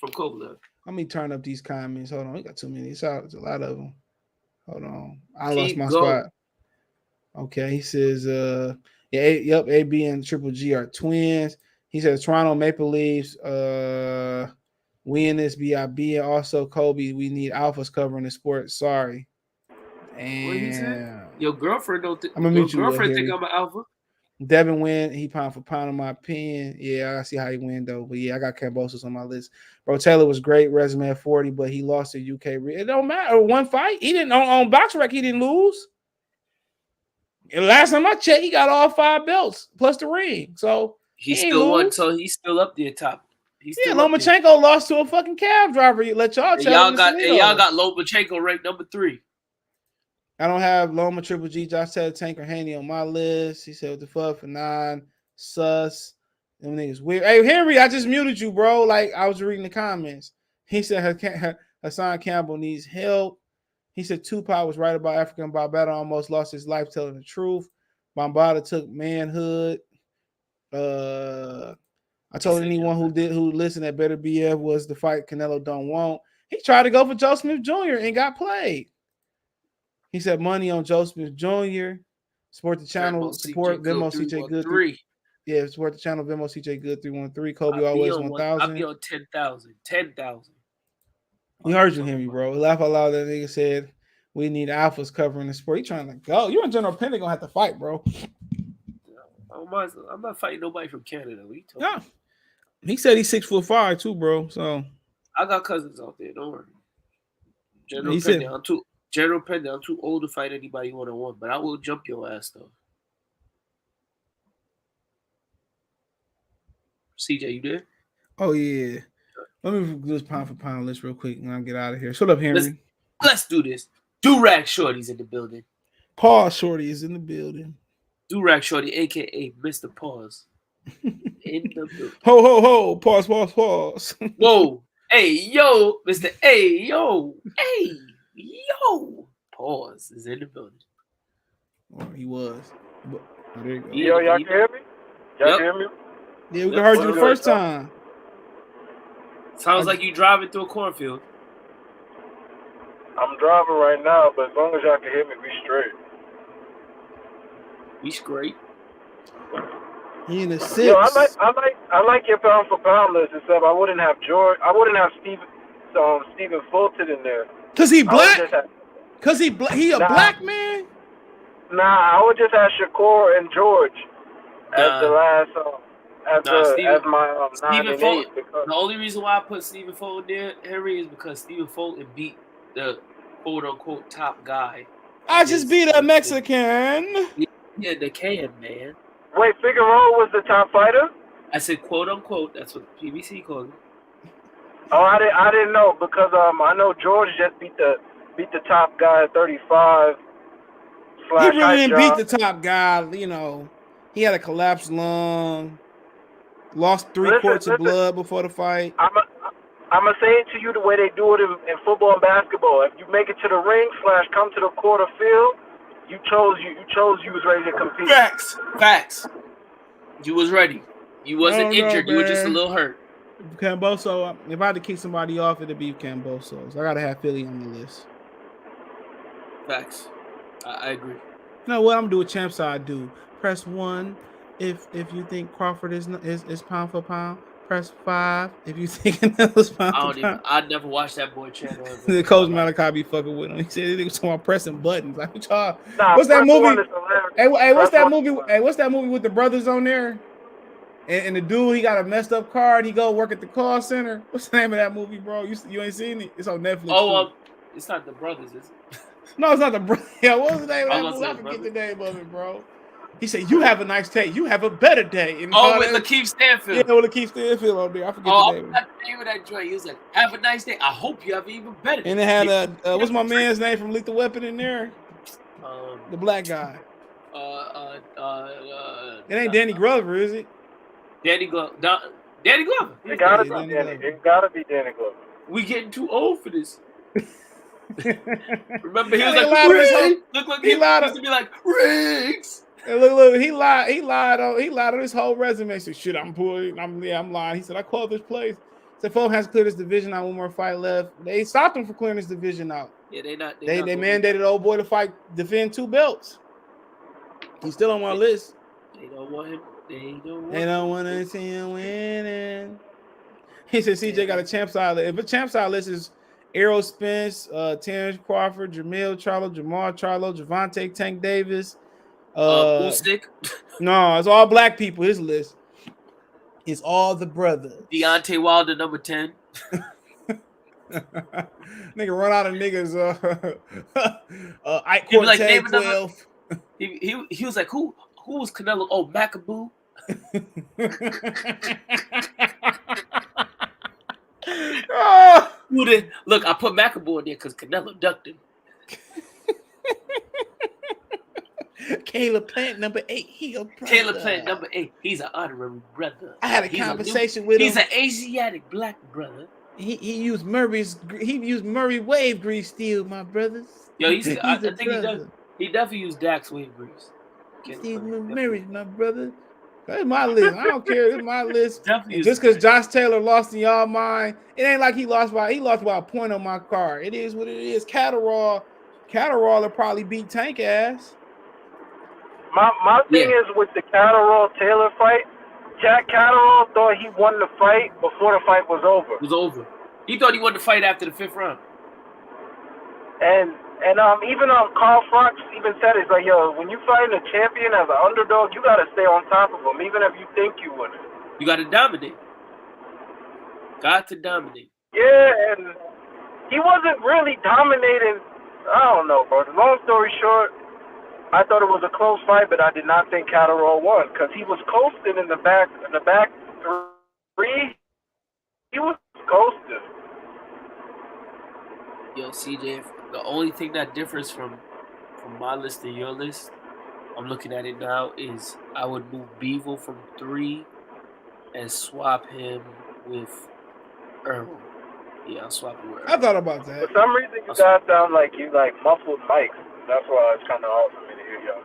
[SPEAKER 9] Kovalev.
[SPEAKER 8] Let me turn up these comments. Hold on. We got too many. It's a lot of them. Hold on. I lost my spot. Okay. He says, AB and Triple G are twins. He says, Toronto Maple Leafs win this BIB. And also, Kobe, we need alphas covering the sport. Sorry. And
[SPEAKER 9] what he said? Your girlfriend think I'm an alpha.
[SPEAKER 8] Devin win. He pound for pound in my opinion. Yeah, I see how he win though. But yeah, I got Cambosos on my list. Bro, Taylor was great. Resume at 40, but he lost to UK. It don't matter. One fight. He didn't on BoxRec. He didn't lose. And last time I checked, he got all 5 belts plus the ring. So
[SPEAKER 9] he still won. So he's still up there top.
[SPEAKER 8] Lomachenko lost to a fucking cab driver. Let y'all tell
[SPEAKER 9] y'all got Lomachenko ranked number 3.
[SPEAKER 8] I don't have Loma, Triple G, Josh Taylor, Tank, or Haney on my list. He said, "What the fuck for 9? Sus. Them niggas weird." Hey, Henry, I just muted you, bro. Like, I was reading the comments. He said Hassan Campbell needs help. He said Tupac was right about African Barbada almost lost his life telling the truth. Bombada took manhood. I told anyone who listened that Better BF was the fight Canelo don't want. He tried to go for Joe Smith Jr. and got played. He said money on Joe Smith Jr. Support the channel. Support Venmo CJ Good 3. Yeah, support the channel. Venmo CJ Good 313. Kobe always 1,000.
[SPEAKER 9] I'll be on 10,000. 10,000.
[SPEAKER 8] You heard you, Henry, bro. Laugh out loud. That nigga said we need alphas covering the sport. He trying to go. You and General Pender gonna have to fight, bro.
[SPEAKER 9] I'm not fighting nobody from Canada.
[SPEAKER 8] Yeah. He said he's 6'5" too, bro. So
[SPEAKER 9] I got cousins out there. Don't worry. General Pender, I'm too old to fight anybody 1-on-1, but I will jump your ass though. CJ, you there?
[SPEAKER 8] Oh yeah. Let me do this pound for pound list real quick and I'll get out of here. Shut up, Henry.
[SPEAKER 9] Let's do this. Do-Rag Shorty's in the building.
[SPEAKER 8] Paul Shorty is in the building.
[SPEAKER 9] Do-Rag Shorty, aka Mr. Pause. In the building.
[SPEAKER 8] Ho ho ho! Pause.
[SPEAKER 9] Whoa! Hey yo, Mr. Hey yo! Hey yo! Pause is in the building.
[SPEAKER 8] Oh, he was. But, there you go.
[SPEAKER 10] Yo, y'all can hear me? Y'all can hear me?
[SPEAKER 8] Yeah, we heard you the first time.
[SPEAKER 9] Sounds like you driving through a cornfield.
[SPEAKER 10] I'm driving right now, but as long as y'all can hear me, we straight.
[SPEAKER 9] We straight.
[SPEAKER 8] He in the 6.
[SPEAKER 10] Yo, I like your pound for pound list, except I wouldn't have Stephen Fulton in there.
[SPEAKER 8] Cause he black. Cause he a black man.
[SPEAKER 10] Nah, I would just have Shakur and George as the last as my 9 and 8.
[SPEAKER 9] The only reason why I put Stephen Fulton there, Henry, is because Stephen Fulton beat the quote unquote top guy.
[SPEAKER 8] I just beat a Mexican.
[SPEAKER 9] Yeah, the can, man.
[SPEAKER 10] Wait, Figueroa was the top fighter?
[SPEAKER 9] I said quote unquote. That's what PBC called it.
[SPEAKER 10] Oh, I didn't know because I know George just beat the top guy at 35.
[SPEAKER 8] He really didn't beat the top guy. You know, he had a collapsed lung, lost 3 quarts of blood before the fight.
[SPEAKER 10] I'm gonna say it to you the way they do it in football and basketball. If you make it to the ring / come to the quarter field, you chose you was ready to compete.
[SPEAKER 9] Facts. You was ready. You wasn't injured. You were just a little hurt.
[SPEAKER 8] Camboso, if I had to kick somebody off, it'd be Camboso. So I gotta have Philly on the list.
[SPEAKER 9] Facts. I agree.
[SPEAKER 8] You know what? I'm gonna do a champ side. Press 1 if you think Crawford is pound for pound. Press 5 if you think Canelo's pound for pound.
[SPEAKER 9] I never watched that boy channel.
[SPEAKER 8] The coach Malachi be fucking with him. He said he was talking about pressing buttons. Like, what's that movie? Hey, what's that movie? Hey, what's that movie with the brothers on there? And the dude, he got a messed up car and he go work at the call center. What's the name of that movie, bro? You ain't seen it? It's on Netflix.
[SPEAKER 9] Oh, it's not the brothers, is it?
[SPEAKER 8] No, it's not the brother. Yeah, what was the name of that movie? I forget the name of it, bro. He said, "You have a nice day. You have a better day." And
[SPEAKER 9] with Lakeith Stanfield.
[SPEAKER 8] Yeah, with Lakeith Stanfield on there. I forget the name.
[SPEAKER 9] I forgot the name of that joint. He was like, "Have a nice day. I hope you have an even better day."
[SPEAKER 8] And it had what's my man's name from Lethal Weapon in there? The black guy. It ain't Danny Glover, is it?
[SPEAKER 9] Danny Glover. Danny Glover.
[SPEAKER 10] It gotta be Danny Glover.
[SPEAKER 9] We getting too old for this. Remember, he was like, look like he lied to be like Riggs.
[SPEAKER 8] And look, he lied on his whole resume. He said, "Shit, I'm lying." He said, "I called this place." Said, "Fulham has to clear this division out. 1 more fight left." They stopped him from clearing this division out.
[SPEAKER 9] Yeah, they
[SPEAKER 8] mandated old boy to defend 2 belts. He's still on my list.
[SPEAKER 9] They don't want him. They
[SPEAKER 8] don't want to see him winning. He said, "CJ got a champ side list. If a champ side list is Errol, Spence, Terrence Crawford, Jermall, Charlo, Javante, Tank Davis.
[SPEAKER 9] Usyk.
[SPEAKER 8] No, it's all black people. His list. It's all the brothers.
[SPEAKER 9] Deontay Wilder, number 10.
[SPEAKER 8] Nigga run out of niggas. Ike Cortez, 12.
[SPEAKER 9] He was like, who was Canelo? Oh, Macaboo. Look, I put Macaboo in there because Canelo ducked him.
[SPEAKER 8] Caleb Plant, number 8.
[SPEAKER 9] Caleb Plant, number 8. He's an honorary brother.
[SPEAKER 8] I had a conversation with him.
[SPEAKER 9] He's an Asiatic black brother.
[SPEAKER 8] He used Murray wave grease steel, my brothers.
[SPEAKER 9] Yo, I think he does. He definitely used Dax wave grease.
[SPEAKER 8] Steve Murray, my brother. That's my list. I don't care. It's my list.
[SPEAKER 9] Definitely
[SPEAKER 8] just because Josh Taylor lost in y'all mind, it ain't like he lost by a point on my card. It is what it is. Catterall will probably beat Tank ass.
[SPEAKER 10] My thing is with the Catterall-Taylor fight, Jack Catterall thought he won the fight before the fight was over.
[SPEAKER 9] It was over. He thought he won the fight after the 5th round.
[SPEAKER 10] And even Carl Fox even said it's like, yo, when you fighting a champion as an underdog, you gotta stay on top of him, even if you think you win it.
[SPEAKER 9] You gotta dominate. Got to dominate.
[SPEAKER 10] Yeah, and he wasn't really dominating. I don't know, bro. The long story short, I thought it was a close fight, but I did not think Catterall won because he was coasting in the back 3. He was coasting.
[SPEAKER 9] Yo, CJ, the only thing that differs from my list to your list, I'm looking at it now, is I would move Bivol from 3 and swap him with Errol. Yeah, I'll swap him with Errol.
[SPEAKER 8] I thought about that.
[SPEAKER 10] For some reason, you guys sound like you like muffled mics. That's why it's kind of hard for me to hear y'all.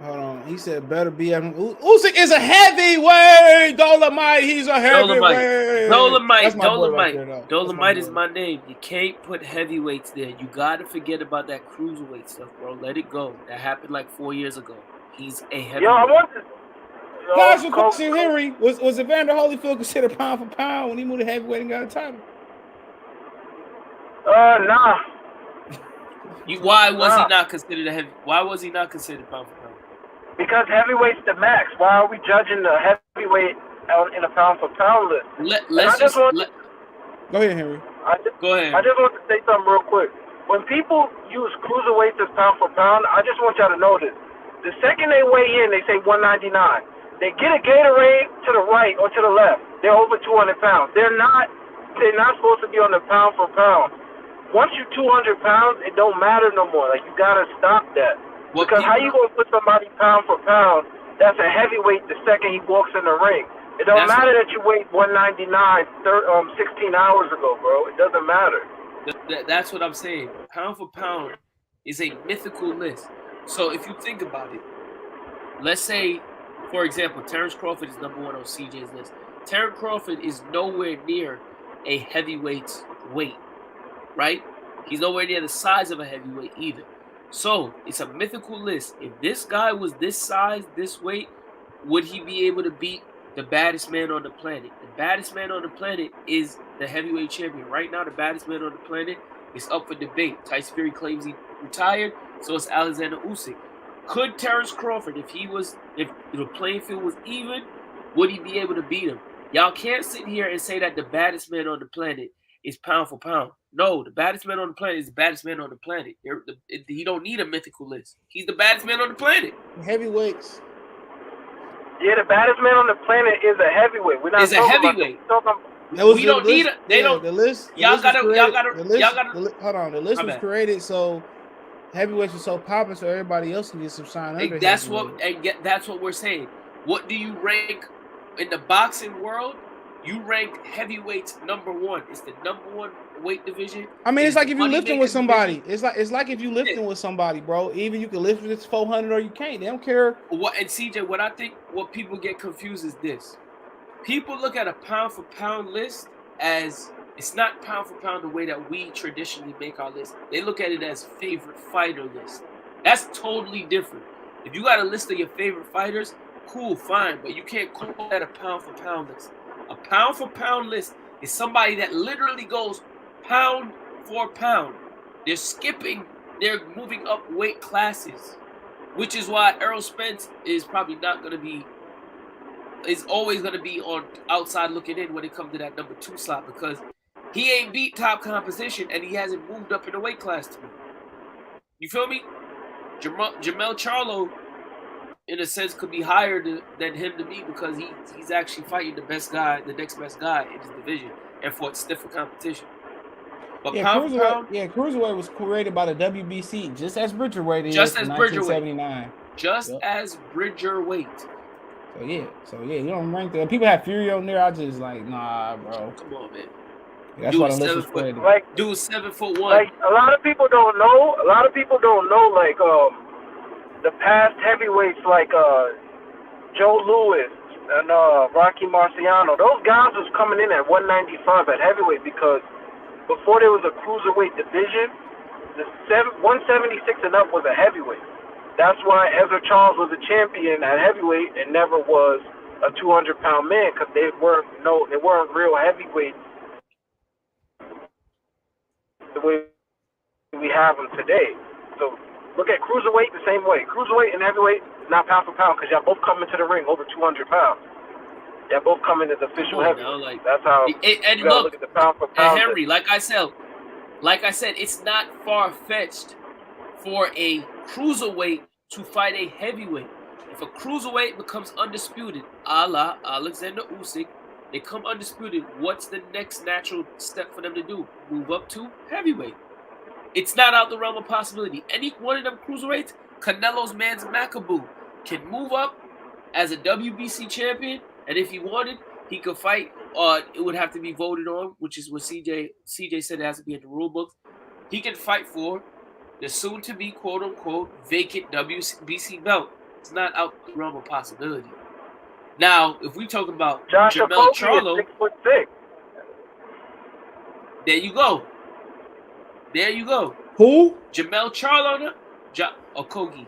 [SPEAKER 8] Hold on. He said better be. Usyk is a heavyweight. Dolomite. He's a heavyweight. That's my boy right there, though.
[SPEAKER 9] Dolomite is my name. You can't put heavyweights there. You got to forget about that cruiserweight stuff, bro. Let it go. That happened like 4 years ago. He's a heavyweight.
[SPEAKER 10] Yo, I want to.
[SPEAKER 8] Casual question, Henry. Was Evander Holyfield considered pound for pound when he moved to heavyweight and got a title?
[SPEAKER 10] Nah.
[SPEAKER 9] Why was he not considered a heavy? Why was he not considered pound for pound?
[SPEAKER 10] Because heavyweight's the max. Why are we judging the heavyweight in a pound for pound list?
[SPEAKER 8] Go ahead, Henry.
[SPEAKER 9] Go ahead.
[SPEAKER 10] I just want to say something real quick. When people use cruiserweights as pound for pound, I just want y'all to know this. The second they weigh in, they say 199. They get a Gatorade to the right or to the left. They're over 200 pounds. They're not supposed to be on the pound for pound. Once you're 200 pounds, it don't matter no more. Like, you gotta stop that. Because how you gonna put somebody pound for pound that's a heavyweight the second he walks in the ring? It don't matter that you weighed 199 16 hours ago, bro. It doesn't matter.
[SPEAKER 9] That's what I'm saying. Pound for pound is a mythical list. So if you think about it, let's say, for example, Terrence Crawford is number 1 on CJ's list. Terrence Crawford is nowhere near a heavyweight's weight, right? He's nowhere near the size of a heavyweight either. So it's a mythical list. If this guy was this size, this weight, would he be able to beat the baddest man on the planet? The baddest man on the planet is the heavyweight champion. Right now, the baddest man on the planet is up for debate. Tyson Fury claims he retired, so it's Alexander Usyk. Could Terrence Crawford, if the playing field was even, would he be able to beat him? Y'all can't sit here and say that the baddest man on the planet is pound for pound. No, the baddest man on the planet is the baddest man on the planet. He don't need a mythical list. He's the baddest man on the planet.
[SPEAKER 8] Heavyweights.
[SPEAKER 10] Yeah, the baddest man on the planet is a heavyweight. We're not
[SPEAKER 9] is a heavyweight.
[SPEAKER 8] We
[SPEAKER 9] don't need a. They don't.
[SPEAKER 8] The list.
[SPEAKER 9] Y'all gotta.
[SPEAKER 8] Hold on. The list was created so heavyweights were so popular, so everybody else can get some shine under.
[SPEAKER 9] That's what we're saying. What do you rank in the boxing world? You rank heavyweights number 1. It's the number 1 weight division.
[SPEAKER 8] I mean, it's like if you're lifting with somebody. Division. It's like if you lifting with somebody, bro. Even you can lift with this 400 or you can't. They don't care.
[SPEAKER 9] And CJ, what people get confused is this. People look at a pound for pound list as it's not pound for pound the way that we traditionally make our list. They look at it as favorite fighter list. That's totally different. If you got a list of your favorite fighters, cool, fine, but you can't call that a pound for pound list. A pound for pound list is somebody that literally goes pound for pound. They're moving up weight classes, which is why Errol Spence is probably always going to be on outside looking in when it comes to that number 2 slot, because he ain't beat top competition and he hasn't moved up in the weight class to me. You feel me? Jermall Charlo, in a sense, could be higher than him to me because he's actually fighting the next best guy in his division and fought stiffer competition. But
[SPEAKER 8] cruiserweight was created by the WBC just as Bridgerweight is in 1979.
[SPEAKER 9] As Bridgerweight.
[SPEAKER 8] So you don't rank that. People have Fury on there. I just like, nah, bro.
[SPEAKER 9] Come on, man.
[SPEAKER 8] That's why the list was created.
[SPEAKER 9] Dude, 7'1".
[SPEAKER 10] Like, a lot of people don't know. Like, the past heavyweights like Joe Louis and Rocky Marciano. Those guys was coming in at 195 at heavyweight because before there was a cruiserweight division, the 176 and up was a heavyweight. That's why Ezra Charles was a champion at heavyweight and never was a 200-pound man because they weren't real heavyweights the way we have them today. So look at cruiserweight the same way. Cruiserweight and heavyweight is not pound for pound because y'all both come into the ring over 200 pounds. Y'all both come in as official heavyweight. That's how you look at the pound for pound.
[SPEAKER 9] And Henry, like I said, it's not far-fetched for a cruiserweight to fight a heavyweight. If a cruiserweight becomes undisputed, a la Alexander Usyk, they come undisputed, what's the next natural step for them to do? Move up to heavyweight. It's not out the realm of possibility. Any one of them cruiserweights, Canelo's man's Macaboo, can move up as a WBC champion, and if he wanted, he could fight. It would have to be voted on, which is what CJ said it has to be in the rule books. He can fight for the soon-to-be, quote-unquote, vacant WBC belt. It's not out the realm of possibility. Now, if we talk about
[SPEAKER 10] Josh
[SPEAKER 9] Jermall
[SPEAKER 10] Okogie
[SPEAKER 9] Charlo,
[SPEAKER 10] is 6'6".
[SPEAKER 9] there you go. There you go.
[SPEAKER 8] Who?
[SPEAKER 9] Jermall Charlo, Okogie.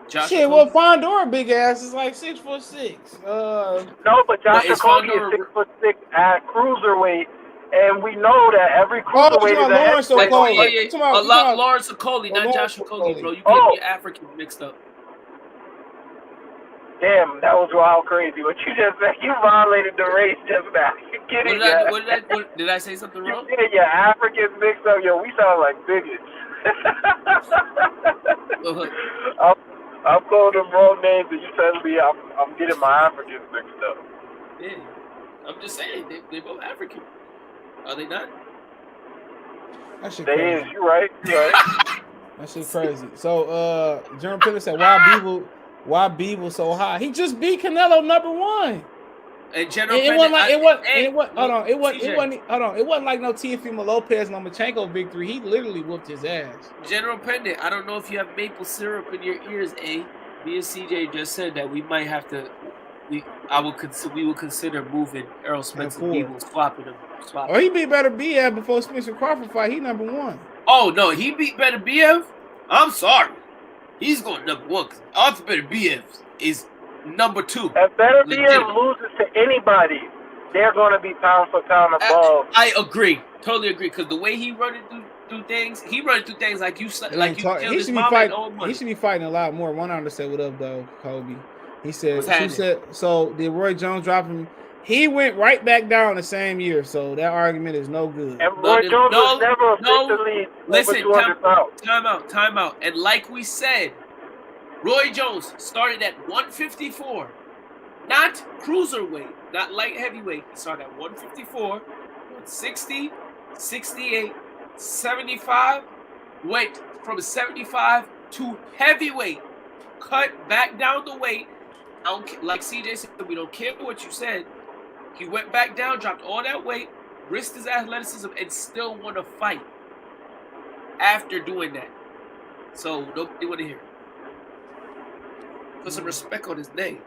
[SPEAKER 9] Josh
[SPEAKER 8] Shit,
[SPEAKER 9] Okogie.
[SPEAKER 8] well, Fondora big ass is like 6'6".
[SPEAKER 10] No, but Josh
[SPEAKER 9] But it's
[SPEAKER 10] Okogie
[SPEAKER 9] Fondora-
[SPEAKER 10] is 6'6" at cruiserweight, and we know that every
[SPEAKER 8] Oh,
[SPEAKER 10] cruiserweight
[SPEAKER 8] it's
[SPEAKER 10] is
[SPEAKER 8] not
[SPEAKER 10] a
[SPEAKER 8] Lawrence
[SPEAKER 10] heavyweight.
[SPEAKER 8] Okogie.
[SPEAKER 9] Yeah.
[SPEAKER 8] You talking about-
[SPEAKER 9] A lot Lawrence Okolie, not
[SPEAKER 8] Lawrence
[SPEAKER 9] Josh Okogie,
[SPEAKER 8] Okogie.
[SPEAKER 9] bro. You
[SPEAKER 10] Oh.
[SPEAKER 9] getting your Africans mixed up.
[SPEAKER 10] Damn, that was wild crazy. What you just said, you violated the race just now. You kidding?
[SPEAKER 9] Did I say something
[SPEAKER 10] You
[SPEAKER 9] wrong?
[SPEAKER 10] get your Africans mixed up. Yo, we sound like bigots. I'm calling them wrong names, and you telling me I'm getting my Africans mixed up.
[SPEAKER 9] Yeah. I'm just saying, they both African. Are they not?
[SPEAKER 8] That shit
[SPEAKER 10] They
[SPEAKER 8] crazy.
[SPEAKER 10] is. You right. You right.
[SPEAKER 8] That shit crazy. So, Jermall Penner said, why Bivol so high? He just beat Canelo #1.
[SPEAKER 9] And General
[SPEAKER 8] It wasn't like it
[SPEAKER 9] Hey,
[SPEAKER 8] wasn't like no Teofimo Lopez Lomachenko victory. He literally whooped his ass.
[SPEAKER 9] General Pendant, I don't know if you have maple syrup in your ears, A. Me and CJ just said that we might have to. We will consider moving Errol Spence and Bivol, swapping them.
[SPEAKER 8] Oh, he beat better BF before Spencer Crawford fight. He #1.
[SPEAKER 9] Oh no, he beat better BF. I'm sorry, he's going #1. Arthur Better BF is #2.
[SPEAKER 10] If Better BF loses to anybody, they're going to be pound for pound above.
[SPEAKER 9] I agree, totally agree, because the way he running through things, like you killed
[SPEAKER 8] He
[SPEAKER 9] his
[SPEAKER 8] should be
[SPEAKER 9] mama and all
[SPEAKER 8] fighting.
[SPEAKER 9] money.
[SPEAKER 8] He should be fighting a lot more. One under said, "What up, though, Kobe?" He said,
[SPEAKER 9] What's
[SPEAKER 8] "She
[SPEAKER 9] happening?
[SPEAKER 8] said so." Did Roy Jones drop him? He went right back down the same year, so that argument is no good.
[SPEAKER 10] And Roy Jones was never officially
[SPEAKER 9] Listen,
[SPEAKER 10] over 200 pounds.
[SPEAKER 9] time out. And like we said, Roy Jones started at 154, not cruiserweight, not light heavyweight. He started at 154, 160, 68, 75, went from 75 to heavyweight, cut back down the weight. Like CJ said, we don't care what you said. He went back down, dropped all that weight, risked his athleticism, and still won a fight after doing that. So nobody want to hear it. Put some respect on his name.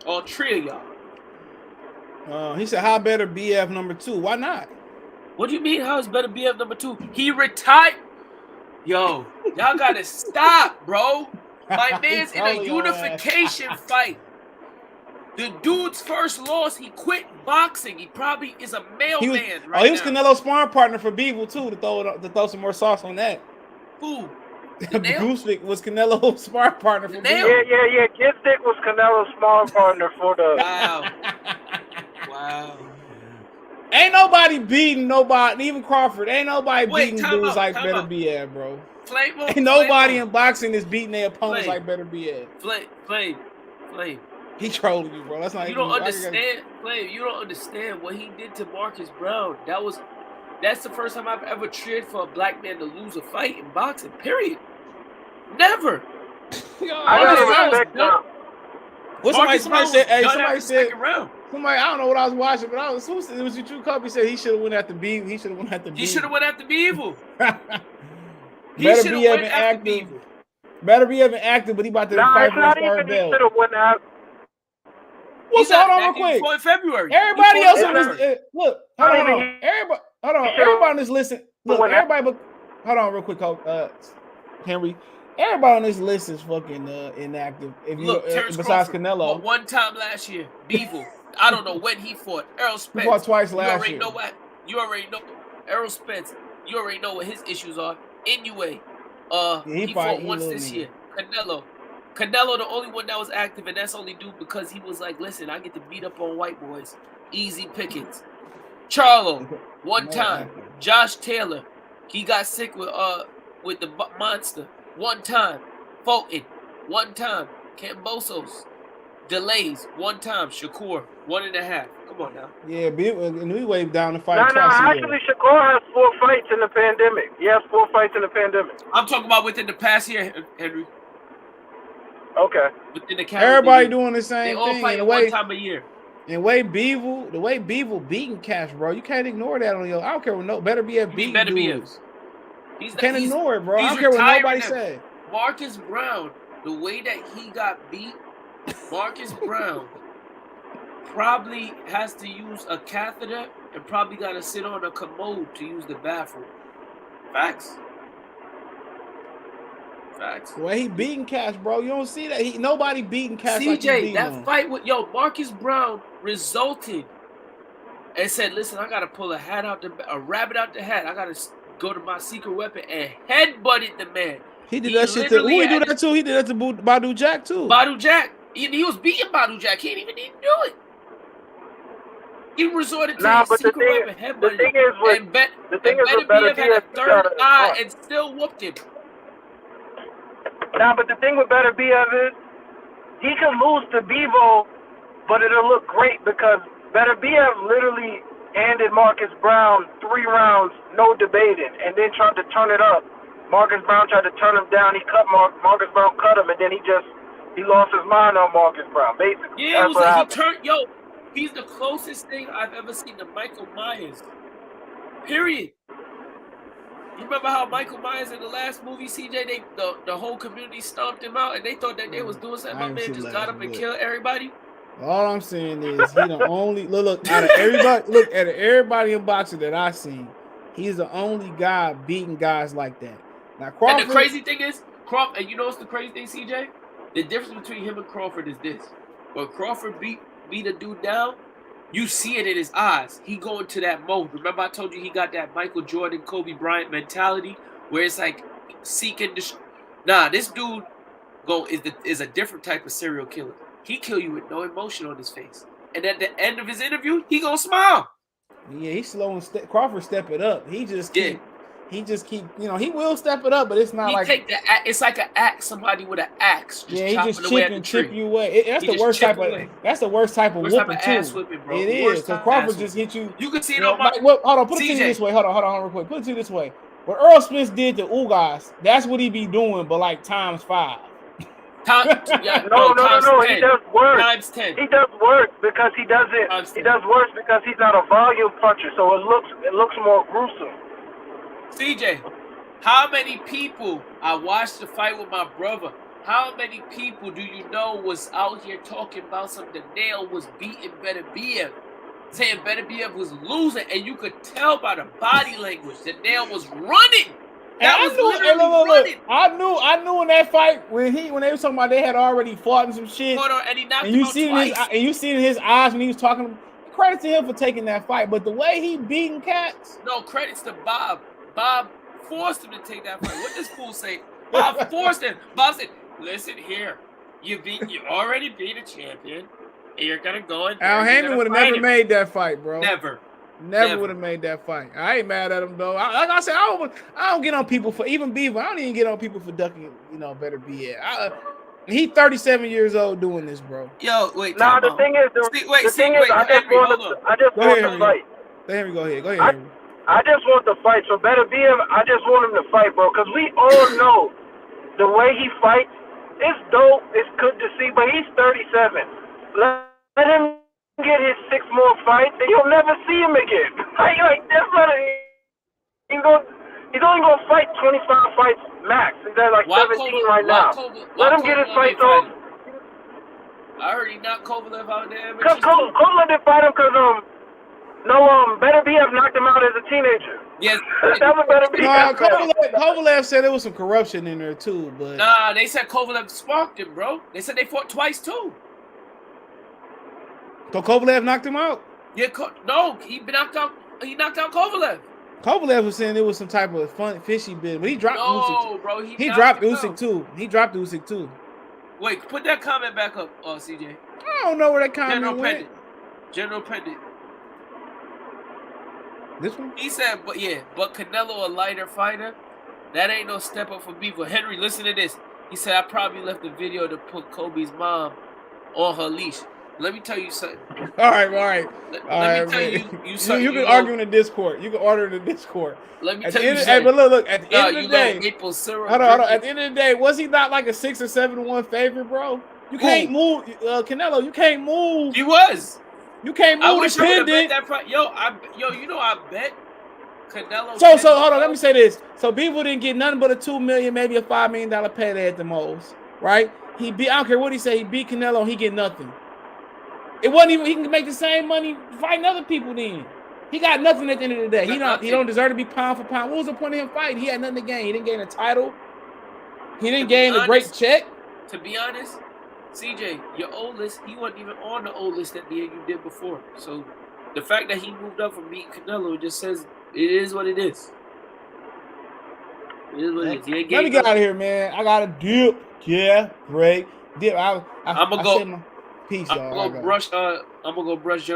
[SPEAKER 9] All three of y'all.
[SPEAKER 8] He said, "How better BF #2? Why not?"
[SPEAKER 9] What do you mean? How is better BF #2? He retired. Yo, y'all gotta stop, bro. My man's in a unification fight. The dude's first loss, he quit boxing. He probably is a mailman right now.
[SPEAKER 8] He was Canelo's sparring partner for Bivol too. To throw some more sauce on that.
[SPEAKER 9] Who?
[SPEAKER 8] Goosewick was Canelo's sparring partner for Bivol.
[SPEAKER 10] Yeah. Gizdick was Canelo's sparring partner for the.
[SPEAKER 9] Wow.
[SPEAKER 8] Ain't nobody beating nobody, even Crawford. Ain't nobody beating dudes like Better BF, bro. Ain't nobody in boxing is beating their opponents like Better BF.
[SPEAKER 9] Flame.
[SPEAKER 8] He trolling you, bro. That's not.
[SPEAKER 9] You don't understand, Flame. You don't understand what he did to Marcus Brown. That's the first time I've ever cheered for a black man to lose a fight in boxing. Period. Never.
[SPEAKER 10] I gotta respect that.
[SPEAKER 8] What somebody said? Hey, somebody said.
[SPEAKER 9] Round.
[SPEAKER 8] Somebody, I don't know what I was watching, but it was your true Kobe said he should have went after Bivol. He should have went after Bivol.
[SPEAKER 9] He should have went after Bivol.
[SPEAKER 8] Better be having active. Better be having active, but he about to fight for the start belt.
[SPEAKER 10] He should have went out.
[SPEAKER 8] What's hold on real quick?
[SPEAKER 9] In February.
[SPEAKER 8] Everybody else on this look. Hold on. Everybody on this list. Look, everybody. But hold on real quick, Henry. Everybody on this list is fucking inactive. If you besides
[SPEAKER 9] Crawford
[SPEAKER 8] Canelo,
[SPEAKER 9] fought one time last year. Bivol. I don't know when he fought. Errol Spence.
[SPEAKER 8] He fought twice last year.
[SPEAKER 9] You already know Errol Spence. You already know what his issues are. Anyway, he fought once this year. Canelo, the only one that was active, and that's only due because he was like, listen, I get to beat up on white boys. Easy pickings. Charlo, one time. Josh Taylor, he got sick with the monster. One time. Fulton, one time. Cambosos, delays, one time. Shakur, 1.5. Come on now.
[SPEAKER 8] Yeah, we waved down the fight.
[SPEAKER 10] No, actually, Shakur has 4 fights in the pandemic. He has 4 fights in the pandemic.
[SPEAKER 9] I'm talking about within the past year, Henry.
[SPEAKER 10] Okay.
[SPEAKER 9] Within the calendar
[SPEAKER 8] Everybody
[SPEAKER 9] year.
[SPEAKER 8] doing the same
[SPEAKER 9] they all
[SPEAKER 8] thing.
[SPEAKER 9] fight one time a year.
[SPEAKER 8] And the way Bivol beating Cash, bro, you can't ignore that on your. I don't care what better be a beating dudes. You can't ignore it, bro. I don't care what nobody said.
[SPEAKER 9] Marcus Brown the way that he got beat, Marcus Brown probably has to use a catheter and probably got to sit on a commode to use the bathroom. Facts.
[SPEAKER 8] The way he beating cats, bro. You don't see that. Nobody beating cats
[SPEAKER 9] CJ,
[SPEAKER 8] like he beating
[SPEAKER 9] that
[SPEAKER 8] them.
[SPEAKER 9] fight with Marcus Brown resulted and said, listen, I gotta pull a rabbit out the hat. I gotta go to my secret weapon and headbutted the man.
[SPEAKER 8] He did that shit to who he do that to? He did that to Badu Jack too.
[SPEAKER 9] Badu Jack. He was beating Badu Jack. He didn't even do it. He resorted to his secret weapon headbutting.
[SPEAKER 10] The thing is with
[SPEAKER 9] Benavidez had a third eye and still whooped him.
[SPEAKER 10] Nah, but the thing with Benavidez is he can lose to Bivol, but it'll look great because Benavidez literally handed Marcus Brown 3 rounds, no debating, and then tried to turn it up. Marcus Brown tried to turn him down. He cut Marcus Brown cut him, and then he lost his mind on Marcus Brown. Basically,
[SPEAKER 9] yeah, it was like he turned. He's the closest thing I've ever seen to Michael Myers. Period. You remember how Michael Myers in the last movie, CJ, the whole community stomped him out, and they thought that they was doing something. My man just got up and killed everybody.
[SPEAKER 8] All I'm saying is he the only look out of everybody in boxing that I seen, he's the only guy beating guys like that. Now Crawford.
[SPEAKER 9] And the crazy thing is, Crawford, and you know what's the crazy thing, CJ? The difference between him and Crawford is this: when Crawford beat a dude down, you see it in his eyes. He go into that mode. Remember I told you he got that Michael Jordan, Kobe Bryant mentality where it's like seeking this dude is a different type of serial killer. He kill you with no emotion on his face. And at the end of his interview, he gonna smile.
[SPEAKER 8] Yeah, he's slow and Crawford step it up. He just keep, he will step it up, but it's not
[SPEAKER 9] it's like an axe, somebody with an axe.
[SPEAKER 8] He just chip you away. That's the worst type of whooping too.
[SPEAKER 9] Bro.
[SPEAKER 8] It is because Crawford just hit you.
[SPEAKER 9] You can see it on
[SPEAKER 8] hold on, put it to you this way. Hold on, real quick. Put it to you this way. What Earl Spence did to Ugas, that's what he be doing, but like times 5.
[SPEAKER 10] No. He does worse.
[SPEAKER 9] Times 10.
[SPEAKER 10] He does worse because he doesn't. He does worse because he's not a volume puncher, so it looks more gruesome.
[SPEAKER 9] CJ, how many people I watched the fight with my brother? How many people do you know was out here talking about something? The nail was beating Benavidez, saying Benavidez was losing, and you could tell by the body language the nail was running.
[SPEAKER 8] I knew in that fight when they were talking about they had already fought and some shit.
[SPEAKER 9] And he knocked him out twice.
[SPEAKER 8] You see in his eyes when he was talking. Credit to him for taking that fight, but the way he beating cats.
[SPEAKER 9] No, credits to Bob. Bob forced him to take that fight. What does fool say? Bob forced him. Bob said, "Listen here, you already beat a champion, and you're gonna go in."
[SPEAKER 8] Al Heyman would have never made that fight, bro.
[SPEAKER 9] Never
[SPEAKER 8] would have made that fight. I ain't mad at him though. Like I said, I don't get on people for even Beaver. I don't even get on people for ducking. Better be it. He 37 years old doing this, bro.
[SPEAKER 9] Yo, wait.
[SPEAKER 10] Nah, the thing is, I just want to fight.
[SPEAKER 8] Let Henry go ahead. Go ahead, Henry.
[SPEAKER 10] I just want the fight. So Benavidez, I just want him to fight, bro, because we all know the way he fights. It's dope. It's good to see, but he's 37. Let him get his 6 more fights, and you'll never see him again. Like that's not he's only gonna fight 25 fights max. He's at like 17 right now. Let him get his fights off.
[SPEAKER 9] I heard he knocked Kovalev out there.
[SPEAKER 10] Because Kovalev didn't fight him because Benavidez knocked him out as a teenager.
[SPEAKER 9] Yes.
[SPEAKER 10] That was Benavidez.
[SPEAKER 8] Kovalev said there was some corruption in there too, but
[SPEAKER 9] nah, they said Kovalev sparked him, bro. They said they fought twice too.
[SPEAKER 8] So Kovalev knocked him out?
[SPEAKER 9] Yeah, he knocked out Kovalev.
[SPEAKER 8] Kovalev was saying it was some type of fishy bit, but he dropped Usyk.
[SPEAKER 9] No, bro,
[SPEAKER 8] he dropped Usyk too. He dropped Usyk too.
[SPEAKER 9] Wait, put that comment back up, CJ.
[SPEAKER 8] I don't know where that comment went.
[SPEAKER 9] General Pendant.
[SPEAKER 8] This one?
[SPEAKER 9] He said, but Canelo a lighter fighter. That ain't no step up for Bivol. Henry, listen to this. He said, I probably left the video to put Kobe's mom on her leash. Let me tell you something.
[SPEAKER 8] All right.
[SPEAKER 9] Let me tell you something.
[SPEAKER 8] You can argue in the Discord. You can order in the Discord.
[SPEAKER 9] Let me tell you something.
[SPEAKER 8] But look, at the end of the day,
[SPEAKER 9] hold
[SPEAKER 8] on. At the end of the day, was he not like a 6 or 7-1 favorite, bro? You can't move, Canelo. You can't move.
[SPEAKER 9] He was.
[SPEAKER 8] You can't move.
[SPEAKER 9] I wish I would have bet that fight. I bet Canelo.
[SPEAKER 8] So hold on. Let me say this. So Bivol didn't get nothing but a $2 million, maybe a $5 million payday at the most. right? He beat. I don't care what he say. He beat Canelo. He get nothing. It wasn't even. He can make the same money fighting other people. Then he got nothing at the end of the day. He don't deserve to be pound for pound. What was the point of him fighting? He had nothing to gain. He didn't gain a title. He didn't gain a great check.
[SPEAKER 9] To be honest, CJ, your old list, he wasn't even on the old list that you did before. So the fact that he moved up from beating Canelo just says it is what it is. It is what it is.
[SPEAKER 8] Let me get out of here, man. I got a dip. Yeah, great. Dip.
[SPEAKER 9] I'm gonna go
[SPEAKER 8] peace, y'all.
[SPEAKER 9] I'm gonna go brush Jermall.